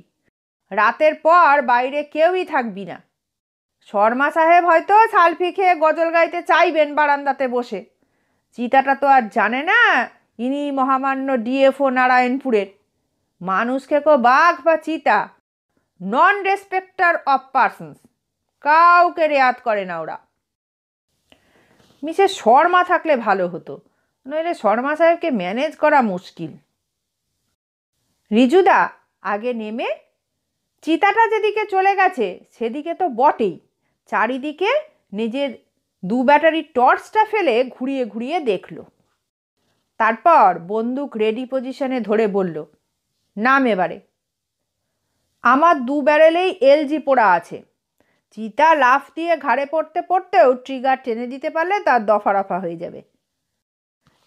রাতের পর বাইরে কেউই থাকবি না। শর্মা সাহেব হয়তো সালফি খেয়ে গজল গাইতে চাইবেন বারান্দাতে বসে। চিতাটা তো আর জানে না ইনি মহামান্য ডিএফও নারায়ণপুরের। মানুষ খেকো বাঘ বা চিতা, নন রেসপেক্টার অফ পার্সনস, কাউকে রেয়াত করে না ওরা। মিসেস শর্মা থাকলে ভালো হতো, নইলে শর্মা সাহেবকে ম্যানেজ করা মুশকিল। রিজুদা আগে নেমে চিতাটা যেদিকে চলে গেছে সেদিকে তো বটেই, চারিদিকে নিজের 2 ব্যাটারির টর্চটা ফেলে ঘুরিয়ে ঘুরিয়ে দেখল। তারপর বন্দুক রেডি পজিশনে ধরে বলল, নাম এবারে। আমার 2 ব্যারেলেই এলজি পোড়া আছে। চিতা লাফ দিয়ে ঘাড়ে পড়তে পড়তেও ট্রিগার টেনে দিতে পারলে তার দফা রফা হয়ে যাবে।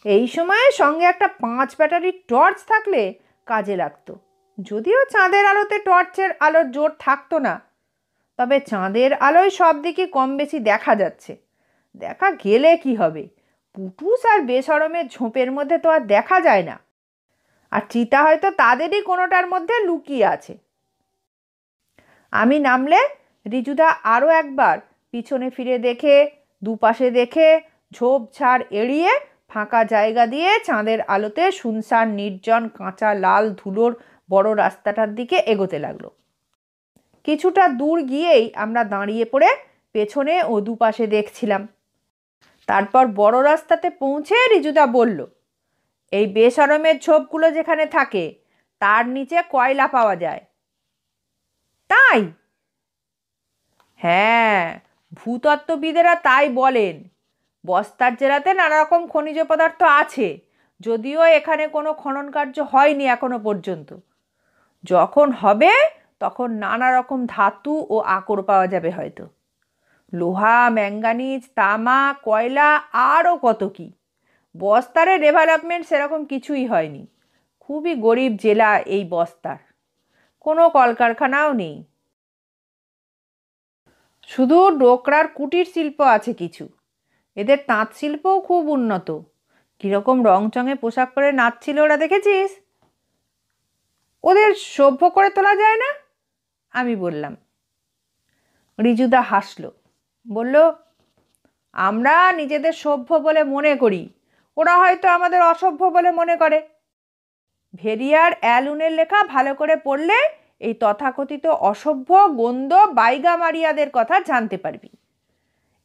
এই সময়ে সঙ্গে একটা 5 ব্যাটারির টর্চ থাকলে কাজে লাগতো। যদিও চাঁদের আলোতে টর্চের আলোর জোর থাকতো না, তবে চাঁদের আলোয় সব দিকে কম বেশি দেখা যাচ্ছে। দেখা গেলে কি হবে, পুটুস আর বেসরমের ঝোপের মধ্যে তো আর দেখা যায় না, আর চিতা হয়তো তাদেরই কোনোটার মধ্যে লুকিয়ে আছে। আমি নামলে রিজুদা আরও একবার পিছনে ফিরে দেখে, দুপাশে দেখে, ঝোপঝাড় এড়িয়ে ফাঁকা জায়গা দিয়ে চাঁদের আলোতে শুনশান নির্জন কাঁচা লাল ধুলোর বড় রাস্তাটার দিকে এগোতে লাগলো। কিছুটা দূর গিয়েই আমরা দাঁড়িয়ে পড়ে পেছনে ও দুপাশে দেখছিলাম। তারপর বড় রাস্তাতে পৌঁছে রিজুদা বলল, এই বেসরমের ঝোপগুলো যেখানে থাকে তার নিচে কয়লা পাওয়া যায়। তাই? হ্যাঁ, ভূতত্ত্ববিদেরা তাই বলেন। বস্তার জেলাতে নানা রকম খনিজ পদার্থ আছে, যদিও এখানে কোনো খনন কার্য হয়নি এখনো পর্যন্ত। যখন হবে তখন নানা রকম ধাতু ও আকর পাওয়া যাবে হয়তো। লোহা, ম্যাঙ্গানিজ, তামা, কয়লা, আরও কত কি। বস্তারে ডেভেলপমেন্ট সেরকম কিছুই হয়নি। খুবই গরিব জেলা এই বস্তার, কোনো কলকারখানাও নেই। শুধু ডোকরার কুটির শিল্প আছে কিছু। এদের তাঁত শিল্পও খুব উন্নত। কীরকম রংচঙে পোশাক পরে নাচছিল ওরা, দেখেছিস? ওদের সভ্য করে তোলা যায় না? আমি বললাম। রিজুদা হাসল, বলল, আমরা নিজেদের সভ্য বলে মনে করি, ওরা হয়তো আমাদের অসভ্য বলে মনে করে। ভেরিয়ার অ্যালুনের লেখা ভালো করে পড়লে এই তথাকথিত অসভ্য গন্দ বাইগামারিয়াদের কথা জানতে পারবি।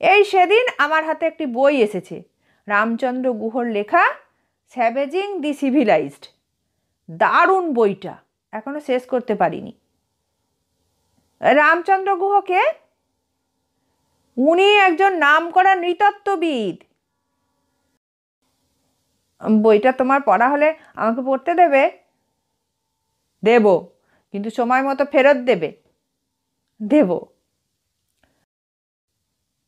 এই সেদিন আমার হাতে একটি বই এসেছে, রামচন্দ্র গুহর লেখা স্যাভেজিং দি সিভিলাইজড। দারুণ বইটা, এখনো শেষ করতে পারিনি। রামচন্দ্র গুহকে? উনি একজন নামকরা নৃতত্ত্ববিদ। বইটা তোমার পড়া হলে আমাকে পড়তে দেবে? দেব, কিন্তু সময় মতো ফেরত দেবে। দেব।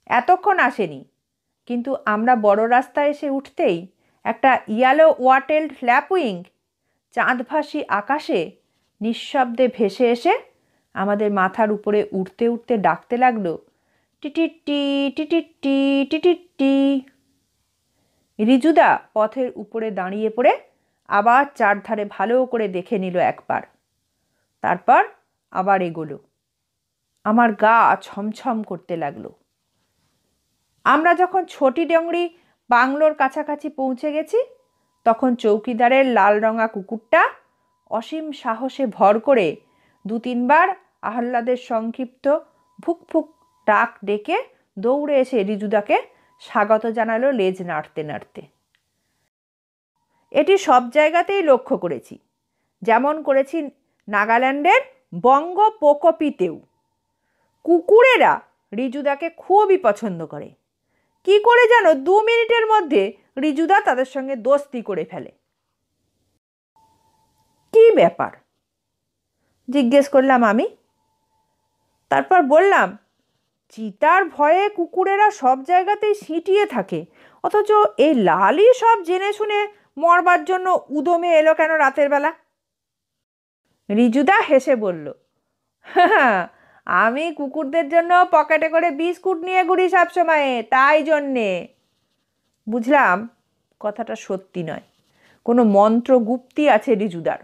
এতক্ষণ আসেনি, কিন্তু আমরা বড় রাস্তায় এসে উঠতেই একটা ইয়েলো ওয়াটেলড ফ্ল্যাপউইং চাঁদভাসী আকাশে নিঃশব্দে ভেসে এসে আমাদের মাথার উপরে উঠতে উঠতে ডাকতে লাগলো, টিটিটি টিটিটি টিটিটি। রিজুদা পথের উপরে দাঁড়িয়ে পড়ে আবার চারধারে ভালো করে দেখে নিল একবার, তারপর আবার এগোলো। আমার গা ছমছম করতে লাগলো। আমরা যখন ছোটি ডংরি বাংলোর কাছাকাছি পৌঁছে গেছি, তখন চৌকিদারের লাল রঙা কুকুরটা অসীম সাহসে ভর করে 2-3 বার আহ্লাদের সংক্ষিপ্ত ফুক ফুক ডাক ডেকে দৌড়ে এসে রিজুদাকে স্বাগত জানালো লেজ নাড়তে নাড়তে। এটি সব জায়গাতেই লক্ষ্য করেছি, যেমন করেছি নাগাল্যান্ডের বঙ্গ পোকপিতেও। কুকুরেরা রিজুদাকে খুবই পছন্দ করে। কি করে যেন 2 মিনিটের মধ্যে রিজুদা তাদের সঙ্গে দোস্তি করে ফেলে। কি ব্যাপার জিজ্ঞেস করলাম আমি। তারপর বললাম, চিতার ভয়ে কুকুরেরা সব জায়গাতেই সিঁটিয়ে থাকে, অথচ এই লালই সব জেনে শুনে মরবার জন্য উদমে এলো কেন রাতের বেলা? রিজুদা হেসে বলল, আমি কুকুরদের জন্য পকেটে করে বিস্কুট নিয়ে ঘুরি সবসময়, তাই জন্যে। বুঝলাম কথাটা সত্যি নয়, কোনো মন্ত্রগুপ্তি আছে রিজুদার।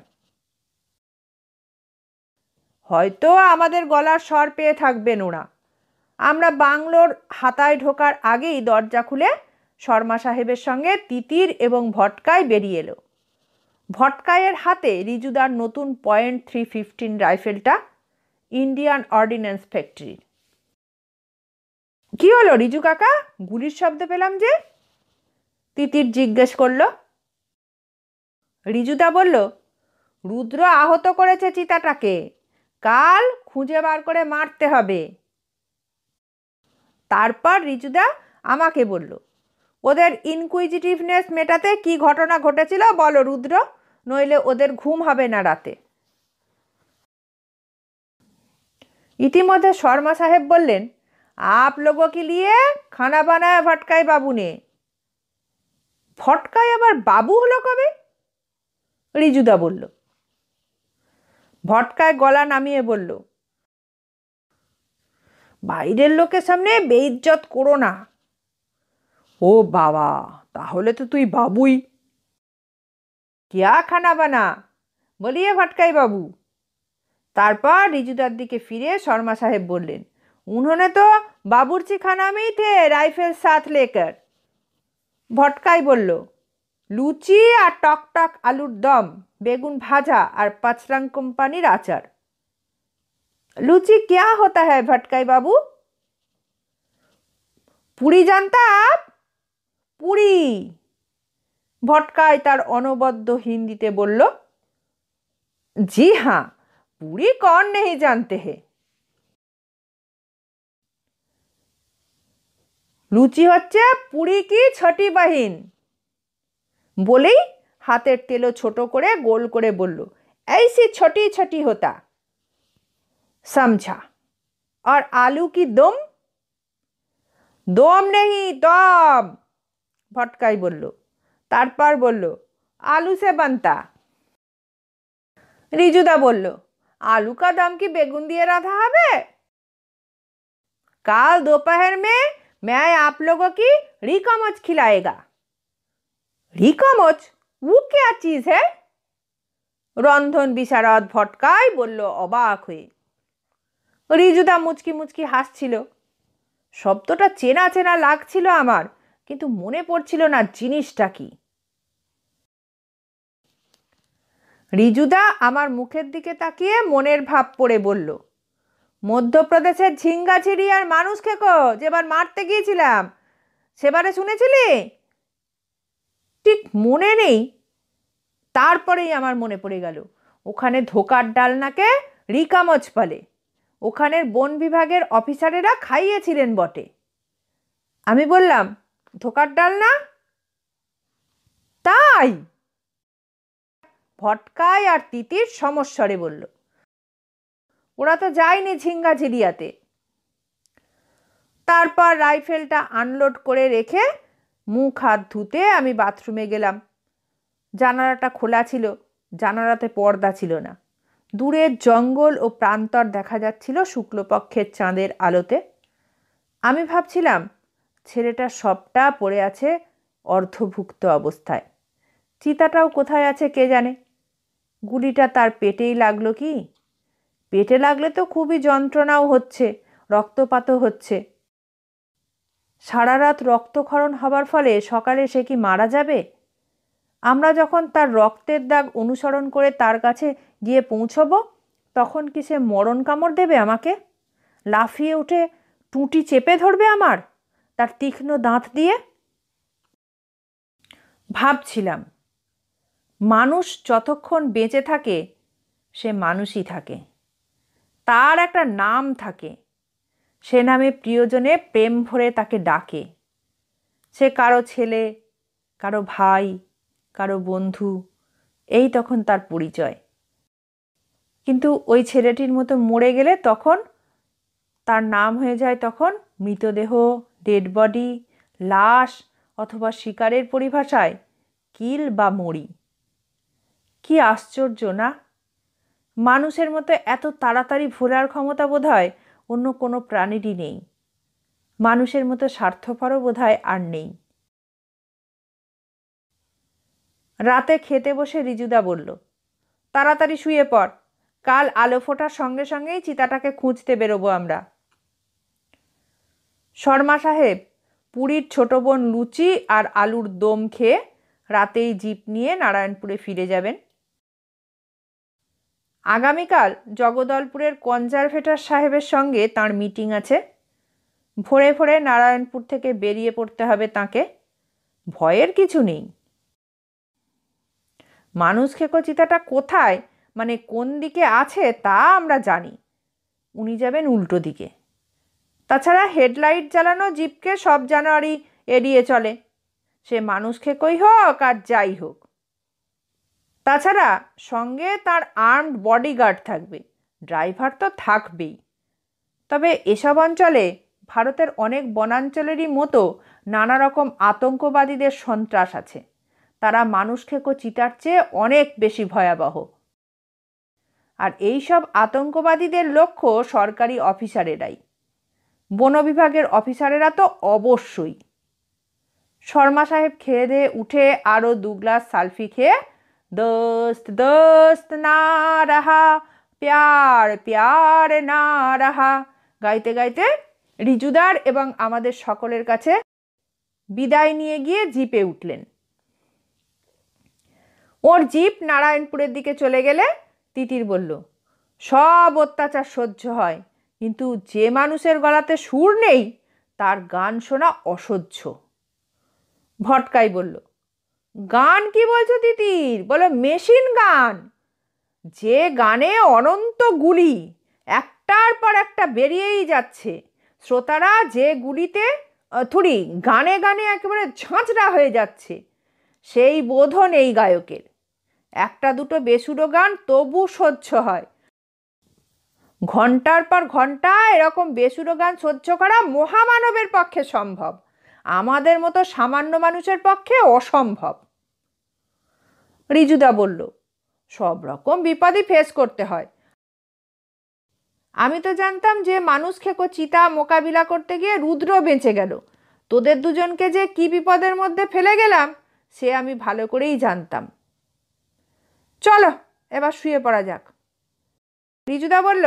হয়তো আমাদের গলার স্বর পেয়ে থাকবেন ওরা। আমরা বাংলোর হাতায় ঢোকার আগেই দরজা খুলে শর্মা সাহেবের সঙ্গে তিতির এবং ভটকাই বেরিয়ে এলো। ভটকাইয়ের হাতে রিজুদার নতুন .315 রাইফেলটা, ইন্ডিয়ান অর্ডিন্যান্স ফ্যাক্টরির। কি হলো রিজু কাকা, গুলির শব্দ পেলাম যে? তিতির জিজ্ঞেস করল। রিজুদা বলল, রুদ্র আহত করেছে চিতাটাকে, কাল খুঁজে বার করে মারতে হবে। তারপর রিজুদা আমাকে বলল, ওদের ইনকুইজিটিভনেস মেটাতে কি ঘটনা ঘটেছিল বলো রুদ্র, নইলে ওদের ঘুম হবে না রাতে। ইতিমধ্যে শর্মা সাহেব বললেন, आप लोगों के लिए खाना बनाया ভটকাই বাবু ने। ভটকাই আবার বাবু হলো কবে? রিজুদা বলল। ভটকাই গলা নামিয়ে বলল, বাইরের লোকের সামনে বেইজ্জত করো না। ও বাবা, তাহলে তো তুই বাবুই। क्या खाना बना বলিয়ে ভটকাই বাবু। তারপর রিজুদার দিকে ফিরে শর্মা সাহেব বললেন, उन्होंने तो बाबूर्ची खाना में ही थे राइफल साथ लेकर। ভটকাই বলল, লুচি আর টক টক আলুর দম, বেগুন ভাজা আর পাঁচরাং কোম্পানির আচার। লুচি क्या होता है ভটকাই বাবু? পুরি জানতা আপ? পুরি। ভটকাই তার অনবদ্য হিন্দিতে বলল, জি হ্যাঁ, পুরি কौन नहीं जानते हैं। লুচি হচ্ছে পুরি কি ছোটি বাহিন। বলেই হাতের তেলো ছোট করে গোল করে বলল, ऐसी छोटी छोटी होता। समझा। और आलू की दम? दम नहीं दम, ভটকাই বলল। তারপর বলল, आलू से बनता। রিজুদা বলল, आलू का दम কি বেগুন দিয়ে রাঁধা হবে? কাল दोपहर में मैं आप लोगों की রিকামচ खिलाएगा। রিকামচ? वो क्या चीज है? রন্ধন বিশারদ ভটকাই বলল অবাক হয়ে। রিজুদা মুচকি মুচকি হাসছিল। শব্দটা চেনা চেনা লাগছিল আমার, কিন্তু মনে পড়ছিল না জিনিসটা কি। রিজুদা আমার মুখের দিকে তাকিয়ে মনের ভাব পড়ে বলল, মধ্যপ্রদেশের ঝিঙ্গাঝিরিয়ার মানুষ খেকো যেবার মারতে গিয়েছিলাম, সেবারে শুনেছিলি? ঠিক মনে নেই। তারপরেই আমার মনে পড়ে গেল, ওখানে ধোকার ডালনাকে রিকামচ বলে। ওখানের বন বিভাগের অফিসারেরা খাইয়েছিলেন বটে। আমি বললাম, ধোকার ডালনা? তাই? ভটকাই আর তিতির সমস্বরে বলল, ওরা তো যায়নি ঝিঙ্গাঝিরিয়াতে। তারপর রাইফেলটা আনলোড করে রেখে মুখ হাত ধুতে আমি বাথরুমে গেলাম। জানালাটা খোলা ছিল, জানালাতে পর্দা ছিল না। দূরের জঙ্গল ও প্রান্তর দেখা যাচ্ছিল শুক্লপক্ষের চাঁদের আলোতে। আমি ভাবছিলাম, ছেলেটা সবটা পড়ে আছে অর্ধভুক্ত অবস্থায়। চিতাটাও কোথায় আছে কে জানে। গুলিটা তার পেটেই লাগলো কি? পেটে লাগলে তো খুবই যন্ত্রণাও হচ্ছে, রক্তপাতও হচ্ছে। সারা রাত রক্তক্ষরণ হবার ফলে সকালে সে কি মারা যাবে? আমরা যখন তার রক্তের দাগ অনুসরণ করে তার কাছে গিয়ে পৌঁছব, তখন কি সে মরণ কামড় দেবে আমাকে? লাফিয়ে উঠে টুঁটি চেপে ধরবে আমার তার তীক্ষ্ণ দাঁত দিয়ে? ভাবছিলাম, মানুষ যতক্ষণ বেঁচে থাকে সে মানুষই থাকে, তার একটা নাম থাকে, সে নামে প্রিয়জনে প্রেম ভরে তাকে ডাকে। সে কারো ছেলে, কারো ভাই, কারো বন্ধু, এই তখন তার পরিচয়। কিন্তু ওই ছেলেটির মতো মরে গেলে তখন তার নাম হয়ে যায় তখন মৃতদেহ, ডেড বডি, লাশ, অথবা শিকারের পরিভাষায় কিল বা মরি। কি আশ্চর্য না? মানুষের মতো এত তাড়াতাড়ি ভোলার ক্ষমতা বোধহয় অন্য কোনো প্রাণীরই নেই। মানুষের মতো স্বার্থপরও বোধহয় আর নেই। রাতে খেতে বসে রিজুদা বলল, তাড়াতাড়ি শুয়ে পড়, কাল আলো ফোটার সঙ্গে সঙ্গেই চিতাটাকে খুঁজতে বেরোবো আমরা। শর্মা সাহেব পুরীর ছোট বোন লুচি আর আলুর দম খেয়ে রাতেই জিপ নিয়ে নারায়ণপুরে ফিরে যাবেন। আগামীকাল জগদলপুরের কনজারভেটর সাহেবের সঙ্গে তাঁর মিটিং আছে। ভোরে ভোরে নারায়ণপুর থেকে বেরিয়ে পড়তে হবে তাঁকে। ভয়ের কিছু নেই। মানুষ খেকো চিতাটা কোথায়, মানে কোন দিকে আছে তা আমরা জানি। উনি যাবেন উল্টো দিকে। তাছাড়া হেডলাইট জ্বালানো জিপকে সব জানোয়ারই এড়িয়ে চলে, সে মানুষ খেকোই হোক আর যাই হোক। তাছাড়া সঙ্গে তার আর্মড বডিগার্ড থাকবে, ড্রাইভার তো থাকবেই। তবে এসব অঞ্চলে ভারতের অনেক বনাঞ্চলেরই মতো নানা রকম আতঙ্কবাদীদের সন্ত্রাস আছে। তারা মানুষ খেকো চিতার চেয়ে অনেক বেশি ভয়াবহ। আর এই সব আতঙ্কবাদীদের লক্ষ্য সরকারি অফিসারেরাই। বন বিভাগের অফিসারেরা তো অবশ্যই। শর্মা সাহেব খেয়ে দিয়ে উঠে আরও 2 গ্লাস সালফি খেয়ে দোস্ত দোস্ত না রাহা, প্যার প্যার না রাহা গাইতে গাইতে রিজুদার এবং আমাদের সকলের কাছে বিদায় নিয়ে গিয়ে জিপে উঠলেন। ওর জিপ নারায়ণপুরের দিকে চলে গেলে তিতির বলল, সব অত্যাচার সহ্য হয়, কিন্তু যে মানুষের গলাতে সুর নেই তার গান শোনা অসহ্য। ভটকাই বলল, গান কি বলছো তিতির? বলো মেশিন গান, যে গানে অনন্ত গুলি একটার পর একটা বেরিয়েই যাচ্ছে। শ্রোতারা যে গুলিতে গানে গানে একেবারে ঝাঁঝরা হয়ে যাচ্ছে, সেই বোধও নেই গায়কের। একটা দুটো বেসুরো গান তবু সহ্য হয়, ঘন্টার পর ঘন্টা এরকম বেসুরো গান সহ্য করা মহামানবের পক্ষে সম্ভব, আমাদের মতো সামান্য মানুষের পক্ষে অসম্ভব। রিজুদা বলল, সব রকম বিপদই ফেস করতে হয়। আমি তো জানতাম যে মানুষ খেকো চিতা মোকাবিলা করতে গিয়ে রুদ্র বেঁচে গেল। তোদের দুজনকে যে কি বিপদের মধ্যে ফেলে গেলাম সে আমি ভালো করেই জানতাম। চলো এবার শুয়ে পড়া যাক। রিজুদা বলল,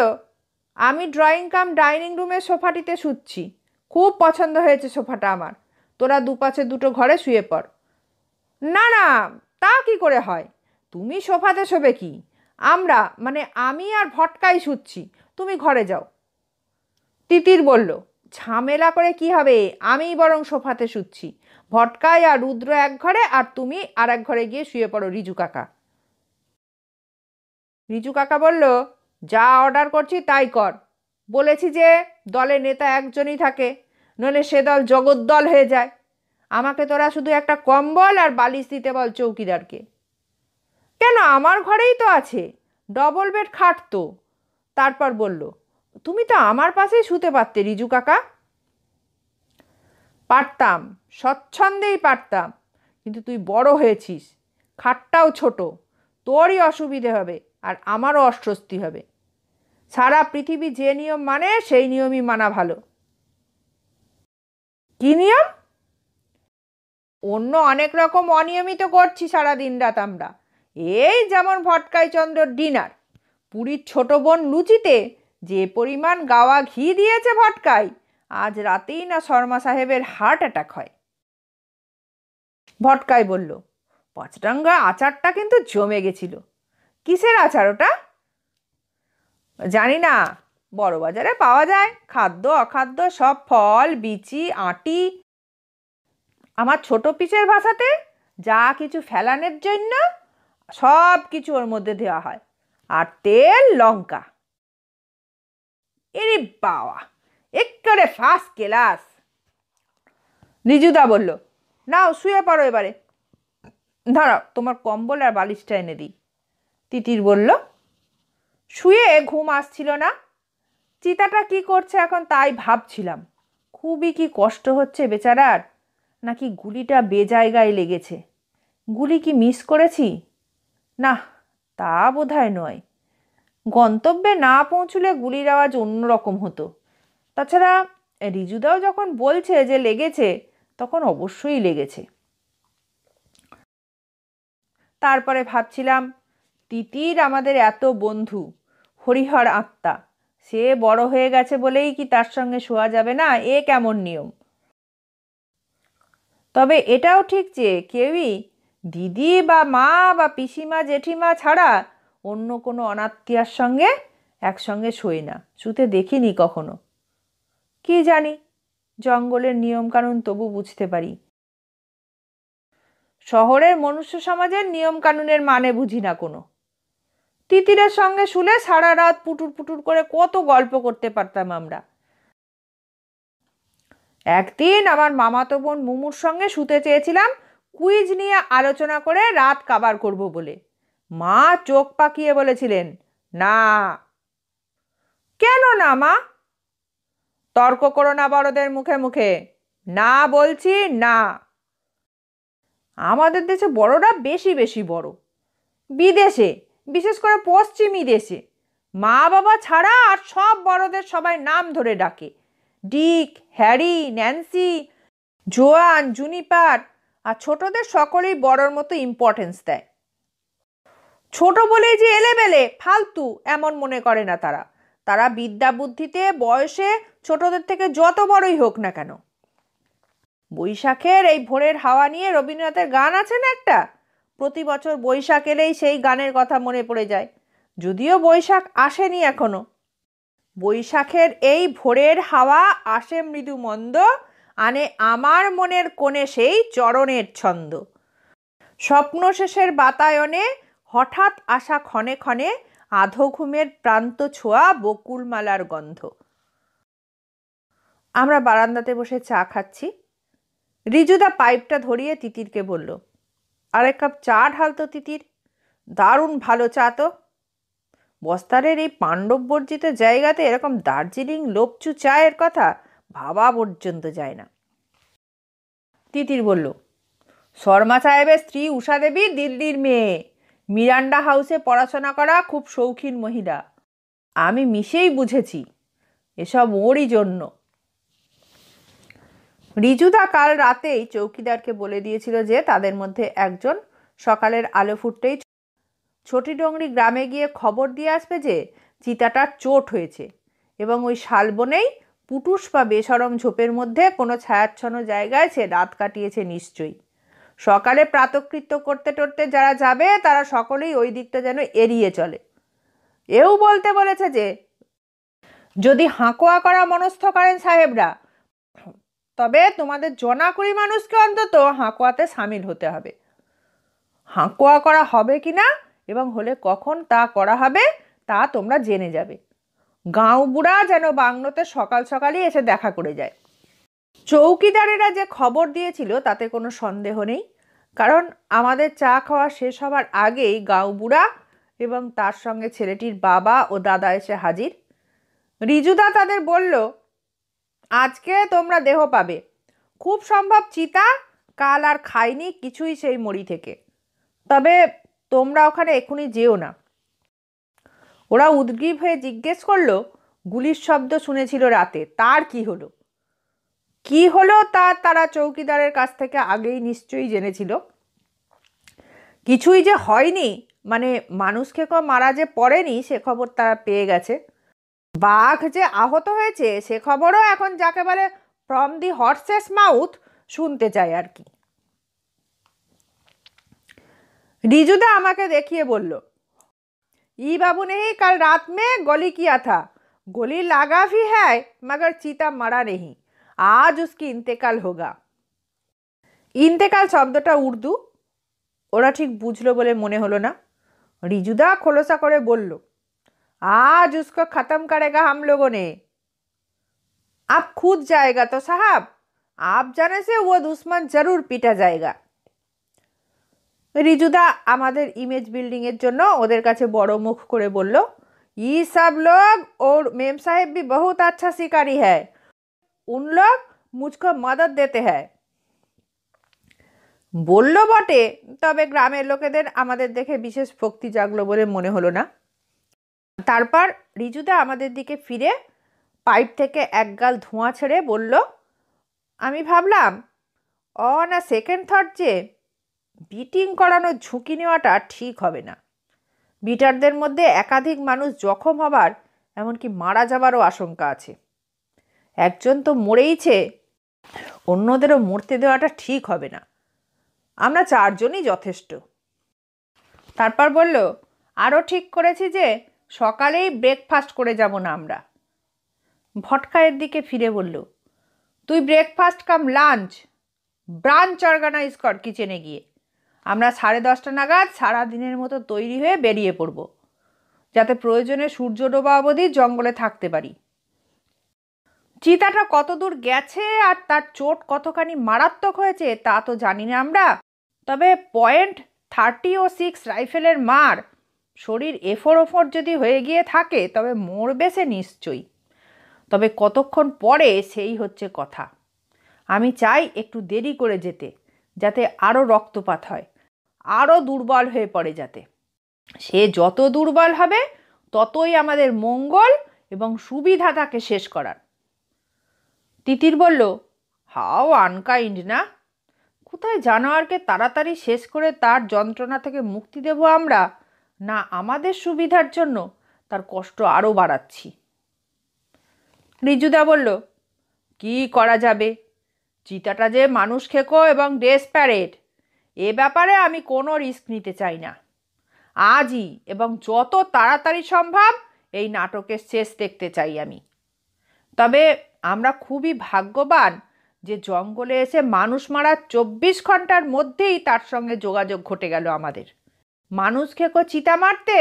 আমি ড্রয়িং কাম ডাইনিং রুমের সোফাটিতে শুচ্ছি, খুব পছন্দ হয়েছে সোফাটা আমার। তোরা দুপাশে দুটো ঘরে শুয়ে পড়। না না, তা কি করে হয়? তুমি সোফাতে শোবে কি? আমি আর ভটকাই শুচ্ছি, তুমি ঘরে যাও। তিতির বলল, ঝামেলা করে কি হবে, আমিই বরং সোফাতে শুচ্ছি। ভটকাই আর রুদ্র এক ঘরে আর তুমি আর এক ঘরে গিয়ে শুয়ে পড়ো রিজু কাকা। রিজু কাকা বলল, যা অর্ডার করছি তাই কর। বলেছি যে দলে নেতা একজনই থাকে, নইলে সে দল জগদ্দল হয়ে যায়। আমাকে তোরা শুধু একটা কম্বল আর বালিশ দিতে বল চৌকিদারকে। কেন, আমার ঘরেই তো আছে, ডবল বেড খাট তো। তারপর বলল, তুমি তো আমার পাশেই শুতে পারতে রিজু কাকা। পারতাম, স্বচ্ছন্দেই পারতাম, কিন্তু তুই বড় হয়েছিস, খাটটাও ছোট, তোরই অসুবিধে হবে আর আমারও অস্বস্তি হবে। সারা পৃথিবী যে নিয়ম মানে সেই নিয়মই মানা ভালো। কি নিয়ম? অন্য অনেক রকম অনিয়মিত করছি সারা দিন রাত আমরা। এই যেমন ভটকাই চন্দ্রর ডিনার, পুরীর ছোট বোন লুচিতে যে পরিমাণ গাওয়া ঘি দিয়েছে ভটকাই, আজ রাতেই না শর্মা সাহেবের হার্ট অ্যাটাক হয়। ভটকাই বলল, পচডাঙ্গা আচারটা কিন্তু জমে গেছিল। কিসের আচার ওটা? জানি না, বড় বাজারে পাওয়া যায়, খাদ্য অখাদ্য সব ফল বিচি আঁটি। আমার ছোট পিসের ভাষাতে যা কিছু ফেলানোর জন্য সব কিছু ওর মধ্যে দেওয়া হয়, আর তেল লঙ্কা। এরে বাবা, একেবারে ফার্স্ট ক্লাস। রিজুদা বলল, নাও শুয়ে পড়ো এবারে। দাঁড়াও, তোমার কম্বল আর বালিশটা এনে দিই। তিতির বলল, শুয়ে ঘুম আসছিল না, চিতাটা কি করছে এখন তাই ভাবছিলাম। খুবই কি কষ্ট হচ্ছে বেচারার, নাকি গুলিটা বেজায়গায় লেগেছে। গুলি কি মিস করেছি? না, তা বোধহয় নয়। গন্তব্যে না পৌঁছলে গুলির আওয়াজ অন্যরকম হতো। তাছাড়া রিজুদাও যখন বলছে যে লেগেছে, তখন অবশ্যই লেগেছে। তারপরে ভাবছিলাম, তিতির আমাদের এত বন্ধু, হরিহর আত্মা, সে বড় হয়ে গেছে বলেই কি তার সঙ্গে শোয়া যাবে না? এ কেমন নিয়ম? তবে এটাও ঠিক যে কেউই দিদি বা মা বা পিসিমা জেঠিমা ছাড়া অন্য কোনো অনাত্মীয়ার সঙ্গে একসঙ্গে শোয় না, শুতে দেখিনি কখনো। কি জানি, জঙ্গলের নিয়মকানুন তবু বুঝতে পারি, শহরের মনুষ্য সমাজের নিয়মকানুনের মানে বুঝি না কোনো। তিতিরের সঙ্গে শুলে সারা রাত পুটুর পুটুর করে কত গল্প করতে পারতাম আমরা। একদিন আমার মামাতো বোন মুমুর সঙ্গে শুতে চেয়েছিলাম কুইজ নিয়ে আলোচনা করে রাত কাবার করব বলে। মা চোখ পাকিয়ে বলেছিলেন, না। কেন না মা? তর্ক করো না বড়দের মুখে মুখে, না বলছি না। আমাদের দেশে বড়রা বেশি বেশি বড়, বিদেশে বিশেষ করে পশ্চিমী দেশে মা বাবা ছাড়া আর সব বড়দের সবাই নাম ধরে ডাকে, ডিক, হ্যারি, ন্যান্সি, জোয়ান, জুনিপার। আর ছোটদের সকলেই বড়র মতো ইম্পর্টেন্স দেয়। ছোট বলেই যে এলেবেলে ফালতু এমন মনে করে না তারা। তারা বিদ্যা বুদ্ধিতে বয়সে ছোটদের থেকে যত বড়ই হোক না কেন। বৈশাখের এই ভোরের হাওয়া নিয়ে রবীন্দ্রনাথের গান আছে না একটা, প্রতি বছর বৈশাখ এলেই সেই গানের কথা মনে পড়ে যায়, যদিও বৈশাখ আসেনি এখনো। বৈশাখের এই ভোরের হাওয়া আসে মৃদু মন্দ, আনে আমার মনের কোণে সেই চরণের ছন্দ। স্বপ্ন শেষের বাতায়নে হঠাৎ আসা ক্ষণে ক্ষণে আধো ঘুমের প্রান্ত ছোঁয়া বকুলমালার গন্ধ। আমরা বারান্দাতে বসে চা খাচ্ছি। রিজুদা পাইপটা ধরিয়ে তিতিরকে বলল, আরেক কাপ চা ঢালতো তিতির, দারুণ ভালো চা তো। বস্তারের এই পাণ্ডব বর্জিত জায়গাতে এরকম দার্জিলিং লোপচু চায়ের কথা ভাবা পর্যন্ত যায় না। তিতির বলল, শর্মা সাহেবের স্ত্রী উষা দেবী দিল্লির মেয়ে, মিরান্ডা হাউসে পড়াশোনা করা খুব শৌখিন মহিলা। আমি মিশেই বুঝেছি এসব ওরই জন্য। রিজুদা কাল রাতেই চৌকিদারকে বলে দিয়েছিল যে তাদের মধ্যে একজন সকালের আলো ফুটতেই ছোটিডোংরি গ্রামে গিয়ে খবর দিয়ে আসবে যে চিতাটার চোট হয়েছে এবং ওই শালবনেই পুটুস বা বেসরম ঝোপের মধ্যে কোনো ছায়াচ্ছন্ন জায়গায় সে রাত কাটিয়েছে নিশ্চয়ই। সকালে প্রাতকৃত্য করতে টরতে যারা যাবে তারা সকলেই ওই দিকটা যেন এড়িয়ে চলে। এও বলতে বলেছে যে যদি হাঁকোয়া করা মনস্থ করেন সাহেবরা, তবে তোমাদের জনাকুড়ি মানুষকে অন্তত হাঁকোয়াতে সামিল হতে হবে। হাঁকোয়া করা হবে কিনা এবং হলে কখন তা করা হবে তা তোমরা জেনে যাবে। গাঁও বুড়া যেন বাংলোতে সকাল সকালই এসে দেখা করে যায়। চৌকিদারেরা যে খবর দিয়েছিল তাতে কোনো সন্দেহ নেই, কারণ আমাদের চা খাওয়া শেষ হবার আগেই গাঁও বুড়া এবং তার সঙ্গে ছেলেটির বাবা ও দাদা এসে হাজির। রিজুদা তাদের বলল, আজকে তোমরা দেহ পাবে, খুব সম্ভব চিতা, কাল আর খাইনি কিছুই সেই মরি থেকে। তবে তোমরা ওখানে এখনই যেও না। ওরা উদ্গ্রীব হয়ে জিজ্ঞেস করলো, গুলির শব্দ শুনেছিল রাতে, তার কি হলো? কি হলো তা তারা চৌকিদারের কাছ থেকে আগেই নিশ্চয়ই জেনেছিল। কিছুই যে হয়নি, মানে মানুষকে মারা যে পড়েনি সে খবর তারা পেয়ে গেছে। বাঘ যে আহত হয়েছে সে খবরও এখন যাকে বলে ফ্রম দি হর্সেস মাউথ শুনতে চায় আর কি। রিজুদা আমাকে দেখিয়ে বলল, ई बाबू ने ही कल रात में गोली किया था, गोली लगा भी है मगर चीता मरा नहीं, आज उसकी इंतेकाल होगा। इंतेकाल शब्दটা উর্দু, ওরা ঠিক বুঝলো বলে মনে হলো না। রিজুদা খোলসা করে বলল, आज उसको खत्म करेगा हम लोगों ने। आप खुद जाएगा तो साहब, आप जाने से वो दुश्मन जरूर पीटा जाएगा। রিজুদা আমাদের ইমেজ बिल्डिंग এর জন্য ওদের কাছে বড় মুখ করে বলল, ये सब लोग और मेम साहेब भी बहुत अच्छा शिकारी है, उन लोग मुझको मदद देते हैं। বলল বটে, তবে গ্রামের লোকেদের আমাদের দেখে বিশেষ ভক্তি জাগলো বলে মনে হলো না। তারপর রিজুদা আমাদের দিকে ফিরে পাইপ থেকে একগাল ধোঁয়া ছেড়ে বলল, আমি ভাবলাম অন আ সেকেন্ড থট যে বিটিং করানোর ঝুঁকি নেওয়াটা ঠিক হবে না। বিটারদের মধ্যে একাধিক মানুষ জখম হবার এমনকি মারা যাবারও আশঙ্কা আছে। একজন তো মরেইছে, অন্যদেরও মরতে দেওয়াটা ঠিক হবে না। আমরা 4 জনই যথেষ্ট। তারপর বলল, আরও ঠিক করেছি যে সকালেই ব্রেকফাস্ট করে যাব না আমরা। ভটকা এর দিকে ফিরে বলল, তুই ব্রেকফাস্ট কাম লাঞ্চ ব্রাঞ্চ অর্গানাইজ কর কিচেনে গিয়ে। আমরা 10:30 নাগাদ সারাদিনের মতো তৈরি হয়ে বেরিয়ে পড়ব, যাতে প্রয়োজনে সূর্য ডোবা অবধি জঙ্গলে থাকতে পারি। চিতাটা কত দূর গেছে আর তার চোট কতখানি মারাত্মক হয়েছে তা তো জানি না আমরা, তবে .30-06 রাইফেলের মার শরীর এফোর ওফোর যদি হয়ে গিয়ে থাকে তবে মরবে সে নিশ্চয়ই। তবে কতক্ষণ পরে সেই হচ্ছে কথা। আমি চাই একটু দেরি করে যেতে, যাতে আরও রক্তপাত হয়, আরও দুর্বল হয়ে পড়ে যাতে। সে যত দুর্বল হবে ততই আমাদের মঙ্গল এবং সুবিধা তাকে শেষ করার। তিতির বলল, হাও আনকাইন্ড না! কোথায় জানোয়ারকে তাড়াতাড়ি শেষ করে তার যন্ত্রণা থেকে মুক্তি দেব আমরা, না আমাদের সুবিধার জন্য তার কষ্ট আরও বাড়াচ্ছি। রিজুদা বলল, কি করা যাবে? চিতাটা যে মানুষ খেকো এবং ডেসপ্যারেট, এ ব্যাপারে আমি কোনো রিস্ক নিতে চাই না। আজই এবং যত তাড়াতাড়ি সম্ভব এই নাটকের শেষ দেখতে চাই আমি। তবে আমরা খুবই ভাগ্যবান যে জঙ্গলে এসে মানুষ মারার 24 ঘন্টার মধ্যেই তার সঙ্গে যোগাযোগ ঘটে গেল আমাদের। মানুষ খেকো চিতা মারতে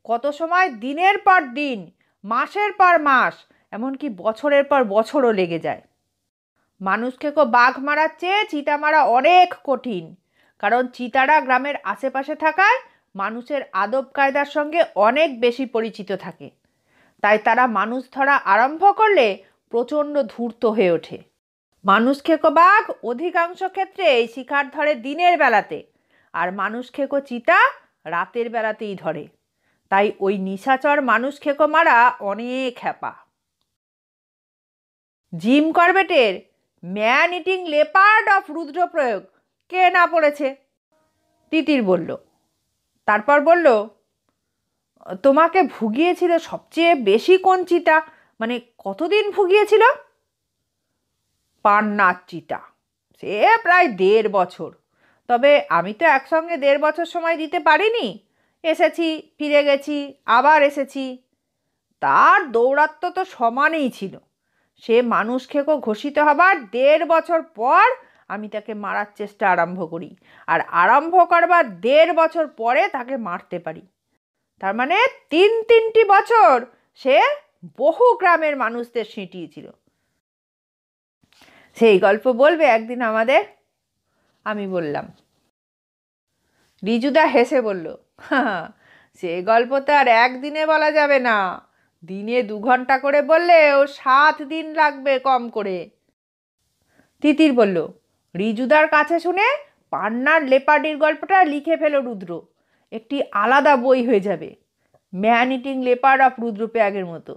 কত সময় দিনের পর দিন, মাসের পর মাস, এমনকি বছরের পর বছরও লেগে যায়। মানুষ খেকো বাঘ মারার চেয়ে চিতা মারা অনেক কঠিন, কারণ চিতারা গ্রামের আশেপাশে থাকায় মানুষের আদব কায়দার সঙ্গে অনেক বেশি পরিচিত থাকে। তাই তারা মানুষ ধরা আরম্ভ করলে প্রচণ্ড ধূর্ত হয়ে ওঠে। মানুষ খেকো বাঘ অধিকাংশ ক্ষেত্রে শিকার ধরে দিনের বেলাতে, আর মানুষ খেকো চিতা রাতের বেলাতেই ধরে। তাই ওই নিশাচর মানুষ খেকো মারা অনেক হ্যাপা। জিম করবেটের man eating leopard of Rudraprayag কে না পড়েছে? তিতির বলল। তারপর বলল, তোমাকে ভুগিয়েছিল সবচেয়ে বেশি কোন চিতা, মানে কতদিন ভুগিয়েছিল? পান্নার চিতা, সে প্রায় 1.5 বছর। তবে আমি তো একসঙ্গে 1.5 বছর সময় দিতে পারিনি। এসেছি, ফিরে গেছি, আবার এসেছি। তার দৌরাত্ম্য তো সমানেই ছিল। সে মানুষ খেকো ঘোষিত হবার 1.5 বছর পর আমি তাকে মারার চেষ্টা আরম্ভ করি, আর আরম্ভ করবার 1.5 বছর পরে তাকে মারতে পারি। তার মানে 3 বছর সে বহু গ্রামের মানুষদের সিঁটিয়েছিল। সেই গল্প বলবে একদিন আমাদের? আমি বললাম। রিজুদা হেসে বলল, সে গল্প তো আর একদিনে বলা যাবে না, দিনে 2 ঘন্টা করে বললেও 7 দিন লাগবে কম করে। তিতির বলল, রিজুদার কাছে শুনে পান্নার লেপার্ডির গল্পটা লিখে ফেলো রুদ্র, একটি আলাদা বই হয়ে যাবে, ম্যান ইটিং লেপার্ড অফ রুদ্রপ্রয়াগের মতো।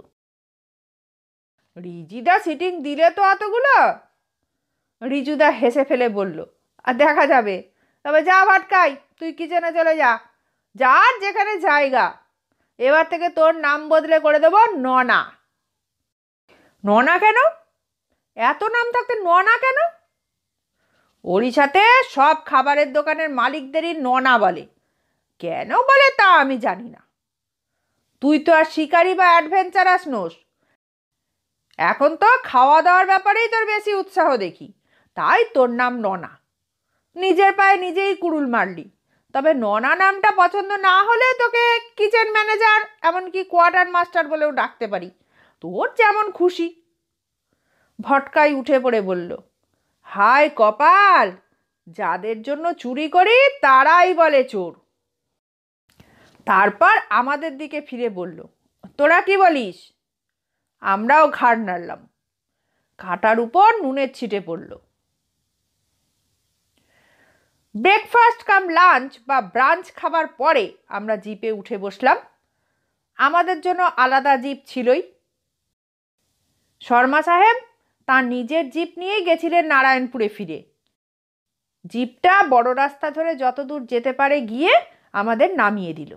রিজুদা সিটিং দিলে তো অতগুলো? রিজুদা হেসে ফেলে বলল, আর দেখা যাবে। তবে যা ভাটকাই, তুই কিচেনে চলে যা, যার যেখানে জায়গা। এবার থেকে তোর নাম বদলে করে দেবো ননা। ননা কেন? এত নাম থাকতে ননা কেন? ওড়িশাতে সব খাবারের দোকানের মালিকদেরই ননা বলে। কেন বলে তা আমি জানি না। তুই তো আর শিকারি বা অ্যাডভেঞ্চারাস নোস। এখন তো খাওয়া দাওয়ার ব্যাপারেই তোর বেশি উৎসাহ দেখি, তাই তোর নাম ননা। নিজের পায়ে নিজেই কুড়ুল মারলি। তবে ননা নামটা পছন্দ না হলে তোকে কিচেন ম্যানেজার, এমনকি কোয়ার্টার মাস্টার বলেও ডাকতে পারি, তোর যেমন খুশি। ভটকাই উঠে পড়ে বলল, হায় কপাল, যাদের জন্য চুরি করি তারাই বলে চোর। তারপর আমাদের দিকে ফিরে বলল, তোরা কি বলিস? আমরাও ঘাড় নাড়লাম। কাঁটার উপর নুনের ছিটে পড়ল। ব্রেকফাস্ট কাম লাঞ্চ বা ব্রাঞ্চ খাবার পরে আমরা জিপে উঠে বসলাম। আমাদের জন্য আলাদা জিপ ছিলই। শর্মা সাহেব তার নিজের জিপ নিয়েই গেছিলেন নারায়ণপুরে ফিরে। জিপটা বড় রাস্তা ধরে যতদূর যেতে পারে গিয়ে আমাদের নামিয়ে দিল।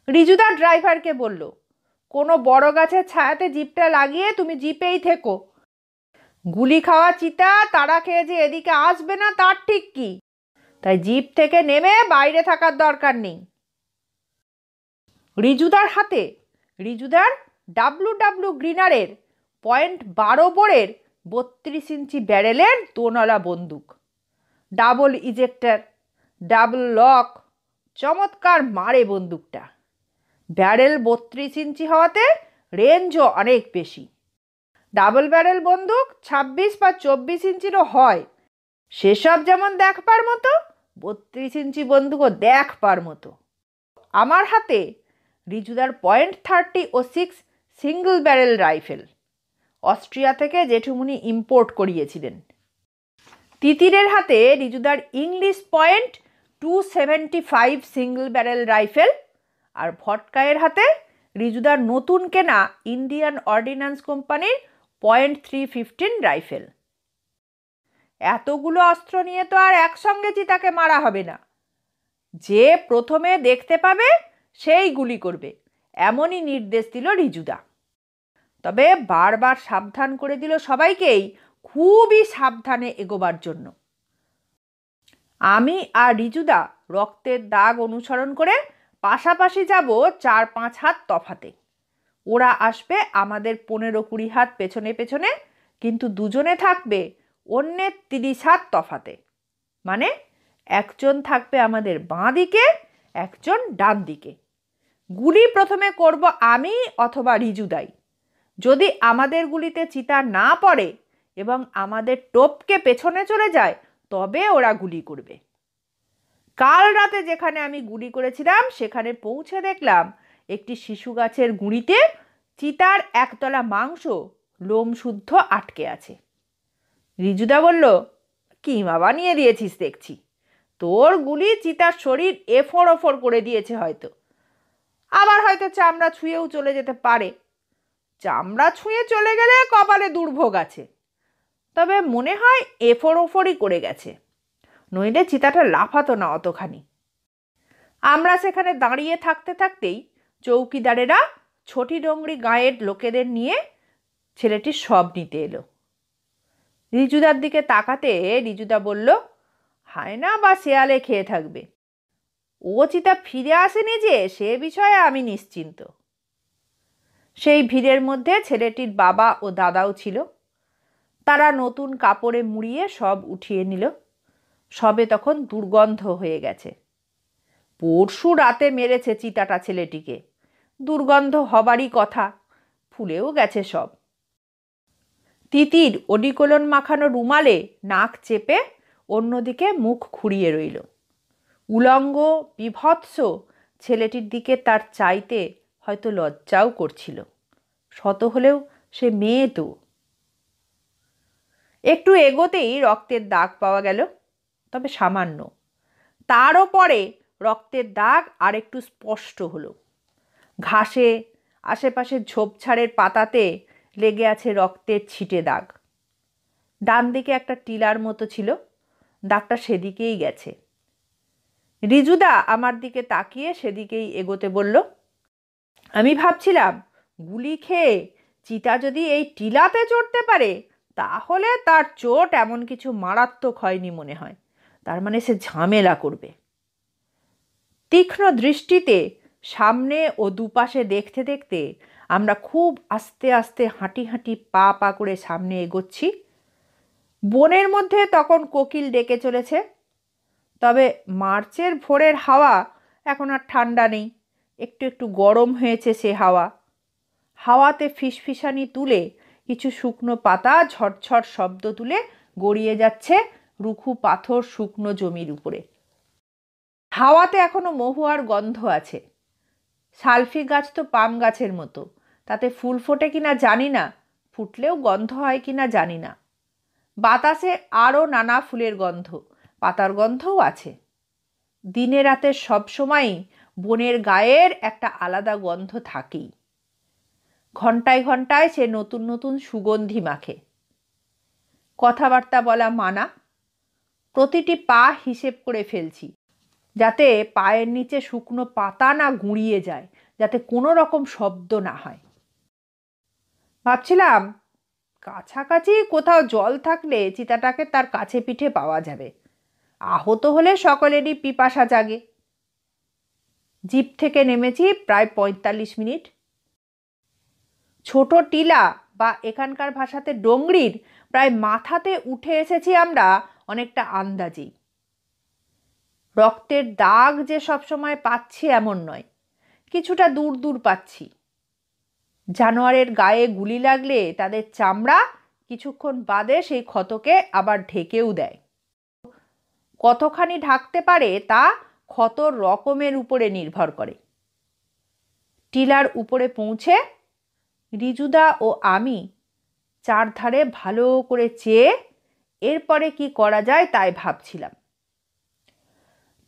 রিজুদা ড্রাইভারকে বলল, কোনো বড় গাছের ছায়াতে জিপটা লাগিয়ে তুমি জিপেই থেকো, গুলি খাওয়া চিতা তারা খেয়ে যে এদিকে আসবে না তার ঠিক কি? তাই জিপ থেকে নেমে বাইরে থাকার দরকার নেই। রিজুদার হাতে রিজুদার WW গ্রিনারের .12 বোরের 32 ইঞ্চি ব্যারেলের দোনলা বন্দুক, ডাবল ইজেক্টর, ডাবল লক, চমৎকার মারে বন্দুকটা। ব্যারেল 32 ইঞ্চি হওয়াতে রেঞ্জও অনেক বেশি। ডাবল ব্যারেল বন্দুক 26 বা 24 ইঞ্চিরও হয়, সেসব যেমন দেখবার মতো, 32 ইঞ্চি বন্দুকও দেখবার মতো। আমার হাতে রিজুদার .30 ও 6 সিঙ্গল ব্যারেল রাইফেল, অস্ট্রিয়া থেকে জেঠুমনি ইম্পোর্ট করিয়েছিলেন। তিতিরের হাতে রিজুদার ইংলিশ .275 সিঙ্গল ব্যারেল রাইফেল, আর ভটকায়ের হাতে রিজুদার নতুন কেনা ইন্ডিয়ান অর্ডিন্যান্স কোম্পানির .315 রাইফেল। এতগুলো অস্ত্র নিয়ে তো আর একসঙ্গে চিতাকে মারা হবে না। যে প্রথমে দেখতে পাবে সেই গুলি করবে, এমনই নির্দেশ দিল রিজুদা। তবে বারবার সাবধান করে দিল সবাইকেই খুবই সাবধানে এগোবার জন্য। আমি আর রিজুদা রক্তের দাগ অনুসরণ করে পাশাপাশি যাব 4-5 হাত তফাতে। ওরা আসবে আমাদের 15-20 হাত পেছনে পেছনে, কিন্তু দুজনে থাকবে অন্যের 30 হাত তফাতে। মানে একজন থাকবে আমাদের বাঁ দিকে, একজন ডান দিকে। গুলি প্রথমে করব আমি অথবা রিজুদাই। যদি আমাদের গুলিতে চিতা না পড়ে এবং আমাদের টোপকে পেছনে চলে যায়, তবে ওরা গুলি করবে। কাল রাতে যেখানে আমি গুলি করেছিলাম সেখানে পৌঁছে দেখলাম একটি শিশু গাছের গুঁড়িতে চিতার একতলা মাংস লোম শুদ্ধ আটকে আছে। রিজুদা বলল, কিমা বানিয়ে দিয়েছিস দেখছি, তোর গুলি চিতার শরীর এফোর ওফোর করে দিয়েছে হয়তো, আবার হয়তো চামড়া ছুঁয়েও চলে যেতে পারে। চামড়া ছুঁয়ে চলে গেলে কপালে দুর্ভোগ আছে, তবে মনে হয় এফোর ওফোরই করে গেছে, নইলে চিতাটা লাফাতো না অতখানি। আমরা সেখানে দাঁড়িয়ে থাকতে থাকতেই চৌকিদারেরা ছোটি ডোংরি গাঁয়ের লোকেদের নিয়ে ছেলেটির শব নিতে এলো। রিজুদার দিকে তাকাতে রিজুদা বলল, হায়না বা শেয়ালে খেয়ে থাকবে, ও চিতা ফিরে আসেনি যে সে বিষয়ে আমি নিশ্চিন্ত। সেই ভিড়ের মধ্যে ছেলেটির বাবা ও দাদাও ছিল। তারা নতুন কাপড়ে মুড়িয়ে সব উঠিয়ে নিল। সবে তখন দুর্গন্ধ হয়ে গেছে। পরশু রাতে মেরেছে চিতাটা ছেলেটিকে, দুর্গন্ধ হবারই কথা, ফুলেও গেছে সব। তিতির অডিকোলন মাখানো রুমালে নাক চেপে অন্যদিকে মুখ ঘুরিয়ে রইল। উলঙ্গ বিভৎস ছেলেটির দিকে তার চাইতে হয়তো লজ্জাও করছিল, শত হলেও সে মেয়ে তো। একটু এগোতেই রক্তের দাগ পাওয়া গেল, তবে সামান্য। তারও পরে রক্তের দাগ আর একটু স্পষ্ট হলো। ঘাসে, আশেপাশে ঝোপঝাড়ের পাতাতে লেগে আছে রক্তের ছিটে দাগ। ডান দিকে একটা টিলার মতো ছিল, দাগটা সেদিকেই গেছে। রিজুদা আমার দিকে তাকিয়ে সেদিকেই এগোতে বলল। আমি ভাবছিলাম, গুলি খেয়ে চিতা যদি এই টিলাতে চড়তে পারে তাহলে তার চোট এমন কিছু মারাত্মক হয়নি মনে হয়, তার মানে সে ঝামেলা করবে। তীক্ষ্ণ দৃষ্টিতে সামনে ও দুপাশে দেখতে দেখতে আমরা খুব আস্তে আস্তে হাঁটি হাঁটি পা পা করে সামনে এগোচ্ছি। বনের মধ্যে তখন কোকিল ডেকে চলেছে, তবে মার্চের ভোরের হাওয়া এখন আর ঠান্ডা নেই, একটু একটু গরম হয়েছে সে হাওয়া। হাওয়াতে ফিসফিসানি তুলে কিছু শুকনো পাতা ঝটঝট শব্দ তুলে গড়িয়ে যাচ্ছে রুখু পাথর শুকনো জমির উপরে। হাওয়াতে এখনো মহুয়ার গন্ধ আছে। সালফি গাছ তো পাম গাছের মতো, তাতে ফুল ফোটে কিনা জানি না, ফুটলেও গন্ধ হয় কিনা জানি না। বাতাসে আরও নানা ফুলের গন্ধ, পাতার গন্ধও আছে। দিনে রাতে সবসময়ই বনের গায়ের একটা আলাদা গন্ধ থাকেই। ঘন্টায় ঘন্টায় সে নতুন নতুন সুগন্ধি মাখে। কথাবার্তা বলা মানা, প্রতিটি পা হিসেব করে ফেলছি, যাতে পায়ের নিচে শুকনো পাতা না গুঁড়িয়ে যায়, যাতে কোনো রকম শব্দ না হয়। ভাবছিলাম কাছাকাছি কোথাও জল থাকলে চিতাটাকে তার কাছে পিঠে পাওয়া যাবে। আহত হলে সকলেরই পিপাসা জাগে। জিপ থেকে নেমেছি প্রায় ৪৫ মিনিট। ছোট টিলা বা এখানকার ভাষাতে ডোংরির প্রায় মাথাতে উঠে এসেছি আমরা অনেকটা আন্দাজেই। রক্তের দাগ যে সবসময় পাচ্ছি এমন নয়, কিছুটা দূর দূর পাচ্ছি। জানোয়ারের গায়ে গুলি লাগলে তাদের চামড়া কিছুক্ষণ বাদে সেই ক্ষতকে আবার ঢেকেও দেয়। কতখানি ঢাকতে পারে তা ক্ষতর রকমের উপরে নির্ভর করে। টিলার উপরে পৌঁছে রিজুদা ও আমি চারধারে ভালো করে চেয়ে এরপরে কি করা যায় তাই ভাবছিলাম।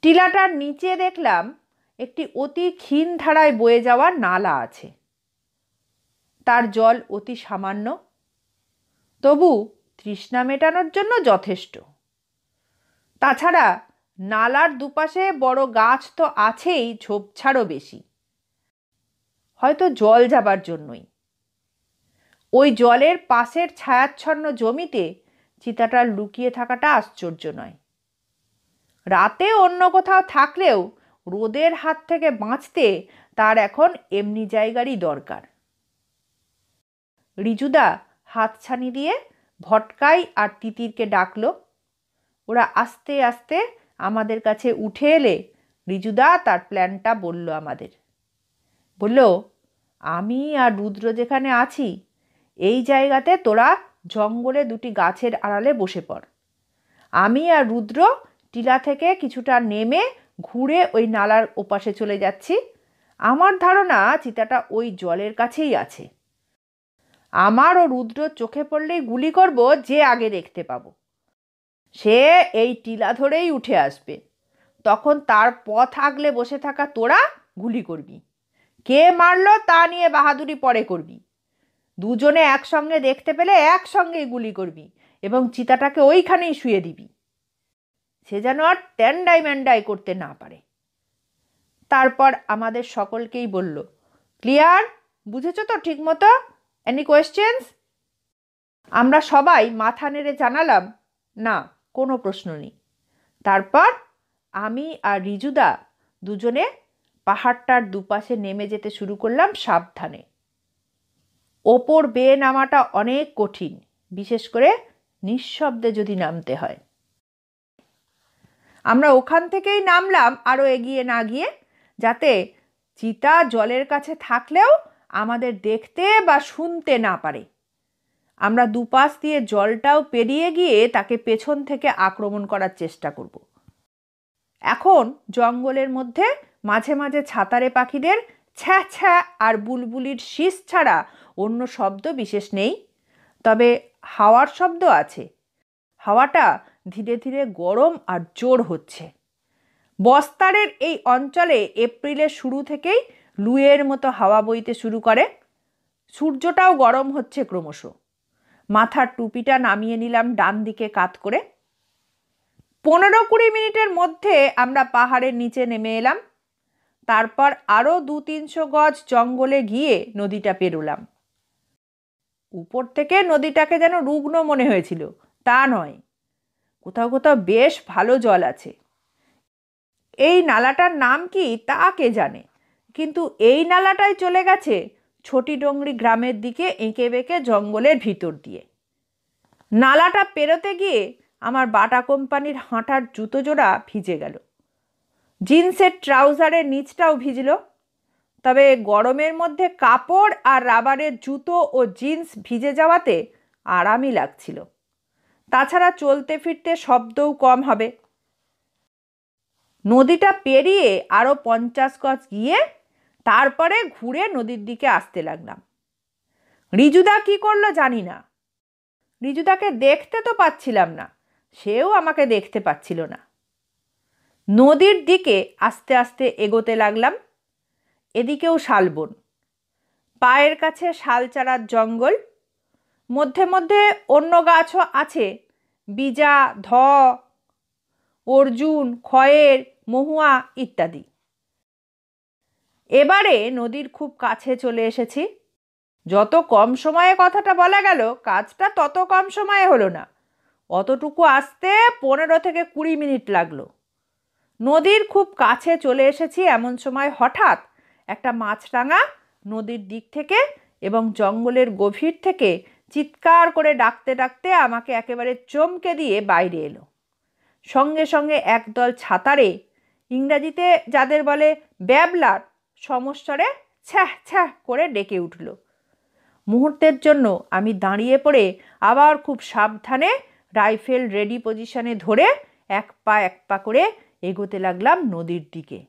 টিলাটার নিচে দেখলাম একটি অতি ক্ষীণ ধারায় বয়ে যাওয়া নালা আছে। তার জল অতি সামান্য, তবু তৃষ্ণা মেটানোর জন্য যথেষ্ট। তাছাড়া নালার দুপাশে বড় গাছ তো আছেই, ঝোপঝাড়ও বেশি, হয়তো জল যাবার জন্যই। ওই জলের পাশের ছায়াচ্ছন্ন জমিতে চিতাটার লুকিয়ে থাকাটা আশ্চর্য নয়। রাতে অন্য কোথাও থাকলেও রোদের হাত থেকে বাঁচতে তার এখন এমনি জায়গারই দরকার। রিজুদা হাতছানি দিয়ে ভটকাই আর তিতিরকে ডাকলো। ওরা আস্তে আস্তে আমাদের কাছে উঠে এলে রিজুদা তার প্ল্যানটা বলল আমাদের। বলল, আমি আর রুদ্র যেখানে আছি এই জায়গাতে তোরা জঙ্গলে দুটি গাছের আড়ালে বসে পড়। আমি আর রুদ্র টিলা থেকে কিছুটা নেমে ঘুরে ওই নালার ওপাশে চলে যাচ্ছি। আমার ধারণা চিতাটা ওই জলের কাছেই আছে। আমার ও রুদ্র চোখে পড়লেই গুলি করব যে আগে দেখতে পাবো। সে এই টিলা ধরেই উঠে আসবে। তখন তার পথ আগলে বসে থাকা তোরা গুলি করবি। কে মারলো তা নিয়ে বাহাদুরি পরে করবি। দুজনে একসঙ্গে দেখতে পেলে একসঙ্গেই গুলি করবি এবং চিতাটাকে ওইখানেই শুয়ে দিবি। সে যেন আর ট্যান্ডাই ম্যান্ডাই করতে না পারে। তারপর আমাদের সকলকেই বলল, ক্লিয়ার? বুঝেছো তো ঠিক মতো? Any questions? আমরা সবাই মাথা নেড়ে জানালাম, না, কোনো প্রশ্ন নেই। তারপর আমি আর রিজুদা দুজনে পাহাড়টার দুপাশে নেমে যেতে শুরু করলাম সাবধানে। ওপর বেয়ে নামাটা অনেক কঠিন, বিশেষ করে নিঃশব্দে যদি নামতে হয়। আমরা ওখান থেকেই নামলাম আরও এগিয়ে না গিয়ে, যাতে চিতা জলের কাছে থাকলেও আমাদের দেখতে বা শুনতে না পারে। আমরা দুপাশ দিয়ে জলটাও পেরিয়ে গিয়ে তাকে পেছন থেকে আক্রমণ করার চেষ্টা করব। এখন জঙ্গলের মধ্যে মাঝে মাঝে ছাতারে পাখিদের ছ্যা ছ্যা আর বুলবুলির শীষ ছাড়া অন্য শব্দ বিশেষ নেই। তবে হাওয়ার শব্দ আছে। হাওয়াটা ধীরে ধীরে গরম আর জোর হচ্ছে। বস্তারের এই অঞ্চলে এপ্রিলের শুরু থেকেই লুয়ের মতো হাওয়া বইতে শুরু করে। সূর্যটাও গরম হচ্ছে ক্রমশ। মাথার টুপিটা নামিয়ে নিলাম ডান দিকে কাত করে। ১৫-২০ মিনিটের মধ্যে আমরা পাহাড়ের নিচে নেমে এলাম। তারপর আরও ২-৩০০ গজ জঙ্গলে গিয়ে নদীটা পেরোলাম। উপর থেকে নদীটাকে যেন রুগ্ন মনে হয়েছিল, তা নয়, কোথাও কোথাও বেশ ভালো জল আছে। এই নালাটার নাম কি তা কে জানে, কিন্তু এই নালাটাই চলে গেছে ছোটি ডোংরি গ্রামের দিকে এঁকে বেঁকে জঙ্গলের ভিতর দিয়ে। নালাটা পেরোতে গিয়ে আমার বাটা কোম্পানির হাঁটার জুতো জোড়া ভিজে গেল। জিন্সের ট্রাউজারের নিচটাও ভিজল। তবে গরমের মধ্যে কাপড় আর রাবারের জুতো ও জিন্স ভিজে যাওয়াতে আরামই লাগছিল। তাছাড়া চলতে ফিরতে শব্দও কম হবে। নদীটা পেরিয়ে আরও ৫০ গজ গিয়ে তারপরে ঘুরে নদীর দিকে আসতে লাগলাম। রিজুদা কি করলো জানি না। রিজুদাকে দেখতে তো পাচ্ছিলাম না, সেও আমাকে দেখতে পাচ্ছিল না। নদীর দিকে আস্তে আস্তে এগোতে লাগলাম। এদিকেও শালবন, পায়ের কাছে শালচারার জঙ্গল, মধ্যে মধ্যে অন্য গাছও আছে, বিজা, ধ, অর্জুন, খয়ের, মহুয়া ইত্যাদি। এবারে নদীর খুব কাছে চলে এসেছি। যত কম সময়ে কথাটা বলা গেল, কাজটা তত কম সময়ে হলো না। অতটুকু আসতে 15 থেকে 20 মিনিট লাগলো। নদীর খুব কাছে চলে এসেছি এমন সময় হঠাৎ একটা মাছরাঙা নদীর দিক থেকে এবং জঙ্গলের গভীর থেকে চিৎকার করে ডাকতে ডাকতে আমাকে একেবারে চমকে দিয়ে বাইরে এলো। সঙ্গে সঙ্গে একদল ছাতারে, ইংরাজিতে যাদের বলে ব্যাবলার, সমস্বরে ছ্যাহ ছ্যাহ করে ডেকে উঠল। মুহূর্তের জন্য আমি দাঁড়িয়ে পড়ে আবার খুব সাবধানে রাইফেল রেডি পজিশনে ধরে এক পা করে এগোতে লাগলাম নদীর দিকে,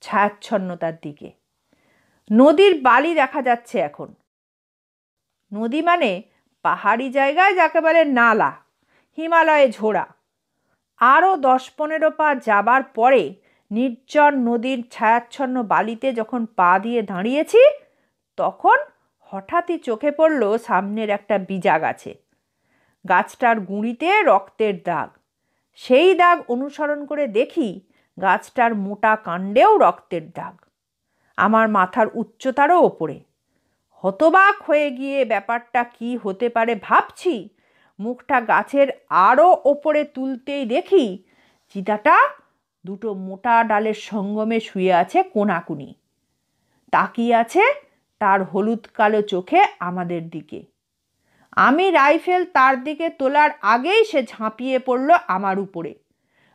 ছায়াচ্ছন্নতার দিকে। নদীর বালি দেখা যাচ্ছে এখন। নদী মানে পাহাড়ি জায়গায় যাকে বলে নালা, হিমালয়ে ঝোড়া। আরও 10-15 পা যাবার পরে নির্জন নদীর ছায়াচ্ছন্ন বালিতে যখন পা দিয়ে দাঁড়িয়েছি, তখন হঠাৎই চোখে পড়ল সামনের একটা বিজা গাছে। গাছটার গুঁড়িতে রক্তের দাগ। সেই দাগ অনুসরণ করে দেখি গাছটার মোটা কাণ্ডেও রক্তের দাগ, আমার মাথার উচ্চতারও ওপরে। হতবাক হয়ে গিয়ে ব্যাপারটা কি হতে পারে ভাবছি, মুখটা গাছের আরও ওপরে তুলতেই দেখি চিতাটা দুটো মোটা ডালের সঙ্গমে শুয়ে আছে কোনাকুনি, তাকিয়ে আছে তার হলুদ কালো চোখে আমাদের দিকে। আমি রাইফেল তার দিকে তোলার আগেই সে ঝাঁপিয়ে পড়ল আমার উপরে।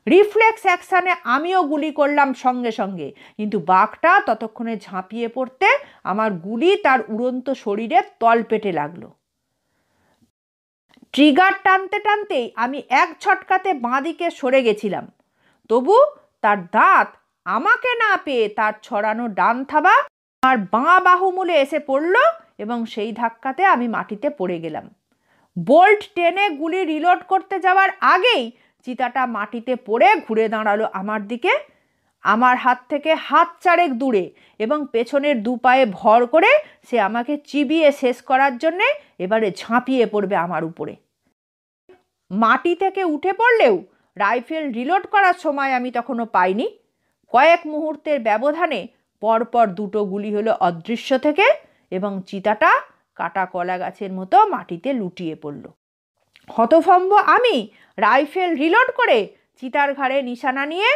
রিফ্লেক্স অ্যাকশানে আমিও গুলি করলাম সঙ্গে সঙ্গে, কিন্তু বাঘটা ততক্ষণে ঝাঁপিয়ে পড়তে আমার গুলি তার উড়ন্ত শরীরে তলপেটে লাগলো। ট্রিগার টানতে টানতেই আমি এক ঝটকাতে বাঁ দিকে সরে গেছিলাম, তবু তার দাঁত আমাকে না পেয়ে তার ছড়ানো ডান থাবা আমার বাঁ বাহুমূলে এসে পড়ল এবং সেই ধাক্কাতে আমি মাটিতে পড়ে গেলাম। বোল্ট টেনে গুলি রিলোড করতে যাওয়ার আগেই চিতাটা মাটিতে পড়ে ঘুরে দাঁড়ালো আমার দিকে, আমার হাত থেকে হাত চারেক দূরে, এবং পেছনের দু পায়ে ভর করে সে আমাকে চিবিয়ে শেষ করার জন্যে এবারে ঝাঁপিয়ে পড়বে আমার উপরে। মাটি থেকে উঠে পড়লেও রাইফেল রিলোড করার সময় আমি তখনও পাইনি। কয়েক মুহূর্তের ব্যবধানে পরপর দুটো গুলি হলো অদৃশ্য থেকে, এবং চিতাটা কাটা কলা গাছের মতো মাটিতে লুটিয়ে পড়ল। হতভম্ব আমি রাইফেল রিলোড করে চিতার ঘাড়ে নিশানা নিয়ে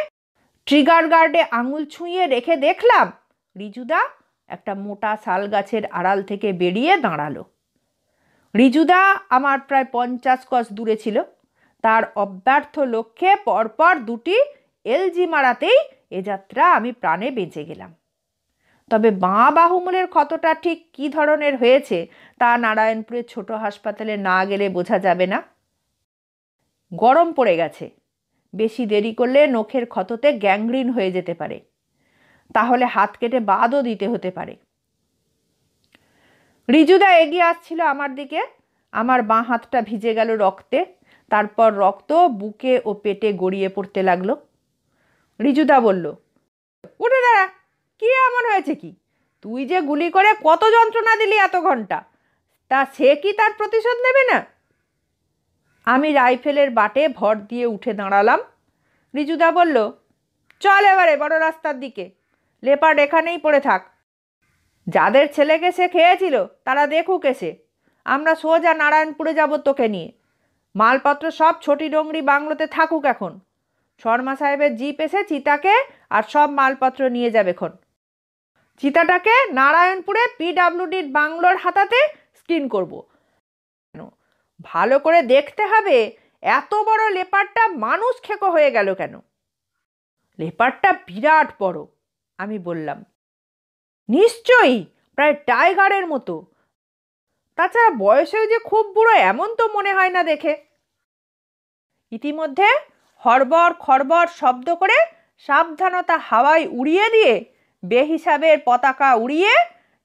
ট্রিগার গার্ডে আঙুল ছুঁয়ে রেখে দেখলাম রিজুদা একটা মোটা শাল গাছের আড়াল থেকে বেরিয়ে দাঁড়ালো। রিজুদা আমার প্রায় 50 গজ দূরে ছিল। তার অব্যর্থ লক্ষ্যে পরপর দুটি এলজি মারাতেই এ যাত্রা আমি প্রাণে বেঁচে গেলাম। তবে বাঁ বাহুমূলের ক্ষতটা ঠিক কী ধরনের হয়েছে তা নারায়ণপুরের ছোট হাসপাতালে না গেলে বোঝা যাবে না। গরম পড়ে গেছে, বেশি দেরি করলে নখের ক্ষততে গ্যাংগ্রিন হয়ে যেতে পারে, তাহলে হাত কেটে বাদও দিতে হতে পারে। রিজুদা এগিয়ে আসছিল আমার দিকে। আমার বাঁ হাতটা ভিজে গেল রক্তে, তারপর রক্ত বুকে ও পেটে গড়িয়ে পড়তে লাগলো। রিজুদা বলল, উঠে দাঁড়া, কি এমন হয়েছে কি? তুই যে গুলি করে কত যন্ত্রণা দিলি এত ঘন্টা, তা সে কি তার প্রতিশোধ নেবে না? আমি রাইফেলের বাটে ভর দিয়ে উঠে দাঁড়ালাম। রিজুদা বলল, চল এবারে বড় রাস্তার দিকে, লেপার্ড এখানেই পড়ে থাক। যাদের ছেলেকে সে খেয়েছিল তারা দেখুক এসে, আমরা সোজা নারায়ণপুরে যাব তোকে নিয়ে। মালপত্র সব ছোটি ডোংরি বাংলোতে থাকুক এখন। শর্মা সাহেবের জিপ এসে চিতাকে আর সব মালপত্র নিয়ে যাবেক্ষণ। চিতাটাকে নারায়ণপুরে পিডাব্লিউডির বাংলোর হাতাতে স্ক্রিন করব। ভালো করে দেখতে হবে এত বড় লেপারটা মানুষ খেকো হয়ে গেল কেন। লেপারটা বিরাট বড়, আমি বললাম। নিশ্চয়ই, প্রায় টাইগারের মতো। তাছাড়া বয়সেও যে খুব বুড়ো এমন তো মনে হয় না দেখে। ইতিমধ্যে হড়বড় খড়বড় শব্দ করে সাবধানতা হাওয়ায় উড়িয়ে দিয়ে বেহিসাবের পতাকা উড়িয়ে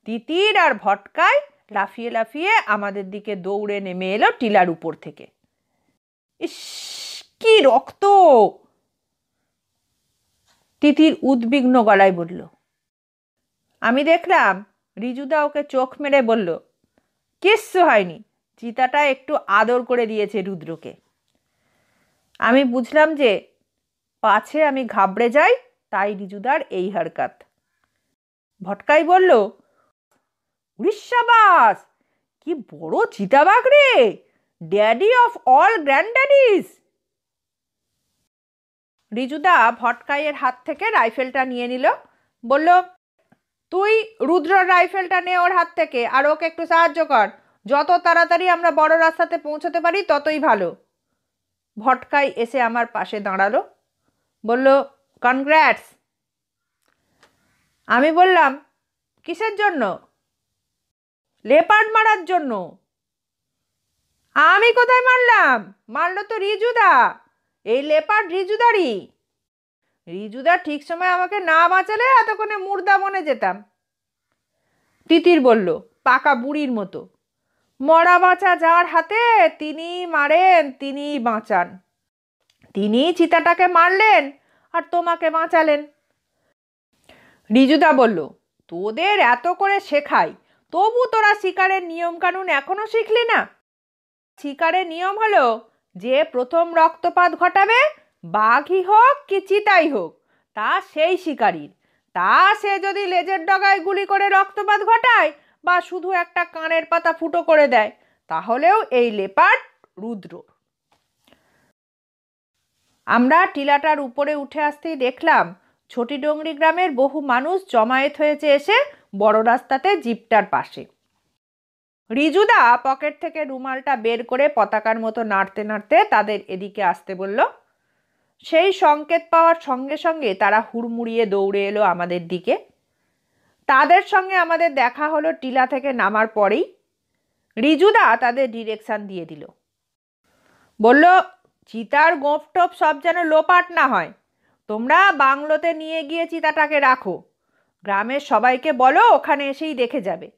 তিতির আর ভটকায় লাফিয়ে লাফিয়ে আমাদের দিকে দৌড়ে নেমে এলো টিলার উপর থেকে। ইস, কি রক্ত! তিতির উদ্বিগ্ন গলায় বলল। আমি দেখলাম রিজুদা ওকে চোখ মেরে বলল, কিচ্ছু হয়নি, চিতাটা একটু আদর করে দিয়েছে রুদ্রকে। আমি বুঝলাম যে পাছে আমি ঘাবড়ে যাই, তাই রিজুদার এই হারকাত। ভটকাই বলল, উড়িষ্যাবাস, কি বড় চিতাবাঘ রে, ড্যাডি অফ অল গ্র্যান্ডড্যাডিস। রিজুদা ভটকাইয়ের হাত থেকে রাইফেলটা নিয়ে নিল, বলল, তুই রুদ্র রাইফেলটা নে ওর হাত থেকে, আর ওকে একটু সাহায্য কর। যত তাড়াতাড়ি আমরা বড় রাস্তাতে পৌঁছতে পারি ততই ভালো। ভটকাই এসে আমার পাশে দাঁড়ালো, বলল, কনগ্র্যাটস। আমি বললাম, কিসের জন্য? লেপার্ড মারার জন্য। আমি কোথায় মারলাম? মারলো তো রিজুদা। এই লেপার্ড রিজুদারই। রিজুদা ঠিক সময় আমাকে না বাঁচালে এতক্ষণে মুর্দা বনে যেতাম। তিতির বলল, পাকা বুড়ির মতো, মরা বাঁচা যার হাতে তিনি মারেন, তিনি বাঁচান। তিনি চিতাটাকে মারলেন আর তোমাকে বাঁচালেন। রিজুদা বলল, তোদের এত করে শেখাই, তবু তোরা শিকারের নিয়ম কানুন এখনো শিখলি না। শিকারের নিয়ম হলো, যে প্রথম রক্তপাত ঘটাবে, বাঘই হোক কি চিতাই হোক, তা সেই শিকারীর। তা সে যদি লেজের ডগায় গুলি করে রক্তপাত ঘটায় বা শুধু একটা কানের পাতা ফুটো করে দেয়, তাহলেও এই লেপার্ড রুদ্র। আমরা টিলাটার উপরে উঠে আসতেই দেখলাম ছোটিডোংরি গ্রামের বহু মানুষ জমায়েত হয়েছে এসে বড় রাস্তাতে জিপটার পাশে। রিজুদা পকেট থেকে রুমালটা বের করে পতাকার মতো নাড়তে নাড়তে তাদের এদিকে আসতে বলল। সেই সংকেত পাওয়ার সঙ্গে সঙ্গে তারা হুড়মুড়িয়ে দৌড়ে এলো আমাদের দিকে। তাদের সঙ্গে আমাদের দেখা হলো টিলা থেকে নামার পরেই। রিজুদা তাদের ডিরেকশন দিয়ে দিল, বলল, চিতার গোঁফ টোপ সব যেন লোপাট না হয়। তোমরা বাংলোতে নিয়ে গিয়ে চিতাটাকে রাখো। গ্রামের সবাইকে বলো ওখানে এসেই দেখে যাবে।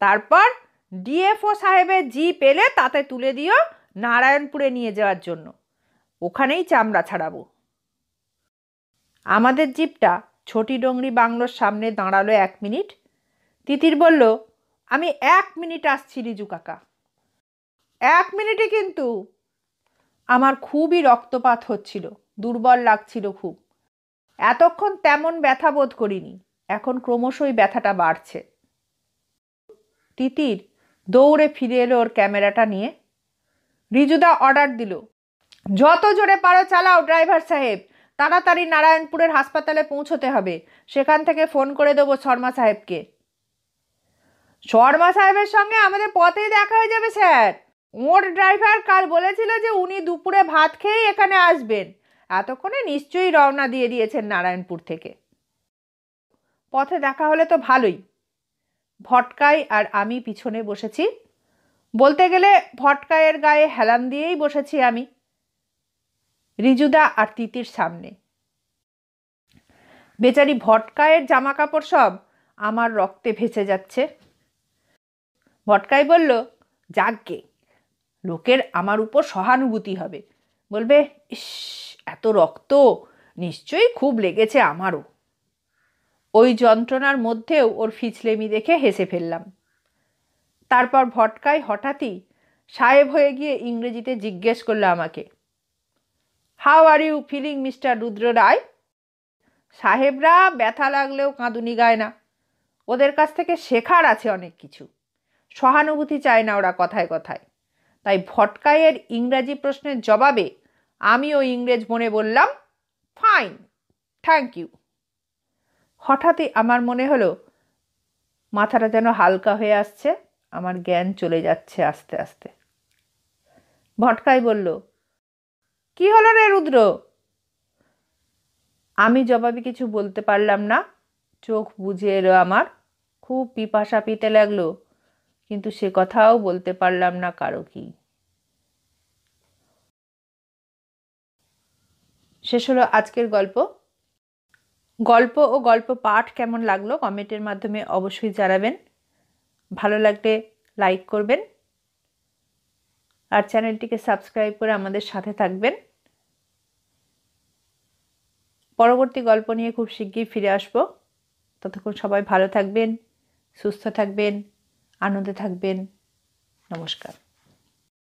তারপর ডিএফও সাহেবের জিপ এলে তাতে তুলে দিও নারায়ণপুরে নিয়ে যাওয়ার জন্য। ওখানেই চামড়া ছাড়াবো। আমাদের জিপটা ছোটিডোংরি বাংলোর সামনে দাঁড়ালো 1 মিনিট। তিতির বলল, আমি 1 মিনিট আসছি রিজু কাকা। 1 মিনিটে কিন্তু। আমার খুবই রক্তপাত হচ্ছিল, দুর্বল লাগছিল খুব। এতক্ষণ তেমন ব্যথা বোধ করিনি, এখন ক্রমশই ব্যথাটা বাড়ছে। তিতির দৌড়ে ফিরে এলো ওর ক্যামেরাটা নিয়ে। রিজুদা অর্ডার দিল, যত জোরে পারো চালাও ড্রাইভার সাহেব, তাড়াতাড়ি নারায়ণপুরের হাসপাতালে পৌঁছতে হবে। সেখান থেকে ফোন করে দেবো শর্মা সাহেবকে। শর্মা সাহেবের সঙ্গে আমাদের পথেই দেখা হয়ে যাবে স্যার। ওর ড্রাইভার কাল বলেছিল যে উনি দুপুরে ভাত খেয়েই এখানে আসবেন। এতক্ষণে নিশ্চয়ই রওনা দিয়ে দিয়েছেন নারায়ণপুর থেকে। পথে দেখা হলে তো ভালোই। ভটকাই আর আমি পিছনে বসেছি। বলতে গেলে ভটকাইয়ের গায়ে হেলান দিয়েই বসেছি আমি। রিজুদা আর তিতির সামনে। বেচারি ভটকাইয়ের জামা কাপড় সব আমার রক্তে ভেসে যাচ্ছে। ভটকাই বলল, যাকগে, লোকের আমার উপর সহানুভূতি হবে, বলবে, ইস এত রক্ত, নিশ্চয়ই খুব লেগেছে আমারও। ওই যন্ত্রণার মধ্যেও ওর ফিচলেমি দেখে হেসে ফেললাম। তারপর ভটকাই হঠাৎই সাহেব হয়ে গিয়ে ইংরেজিতে জিজ্ঞেস করলো আমাকে, how are you feeling mister Rudra Roy? সাহেবরা ব্যথা লাগলেও কাঁদুনি গায় না। ওদের কাছ থেকে শেখার আছে অনেক কিছু। সহানুভূতি চায় না ওরা কথায় কথায়। তাই ভটকাইয়ের ইংরাজি প্রশ্নের জবাবে আমিও ইংরেজ মনে বললাম, ফাইন, থ্যাংক ইউ। হঠাৎই আমার মনে হলো মাথাটা যেন হালকা হয়ে আসছে, আমার জ্ঞান চলে যাচ্ছে আস্তে আস্তে। ভটকাই বলল, কি হলো রে রুদ্র? আমি জবাবে কিছু বলতে পারলাম না। চোখ বুজে এলো আমার। খুব পিপাসা পেতে লাগলো, কিন্তু সে কথাও বলতে পারলাম না কারো কি। শেষ হলো আজকের গল্প। গল্প ও গল্প পাঠ কেমন লাগলো কমেন্টের মাধ্যমে অবশ্যই জানাবেন। ভালো লাগলে লাইক করবেন আর চ্যানেলটিকে সাবস্ক্রাইব করে আমাদের সাথে থাকবেন। পরবর্তী গল্প নিয়ে খুব শিগগিরই ফিরে আসব। ততক্ষণ সবাই ভালো থাকবেন, সুস্থ থাকবেন, আনন্দে থাকবেন। নমস্কার।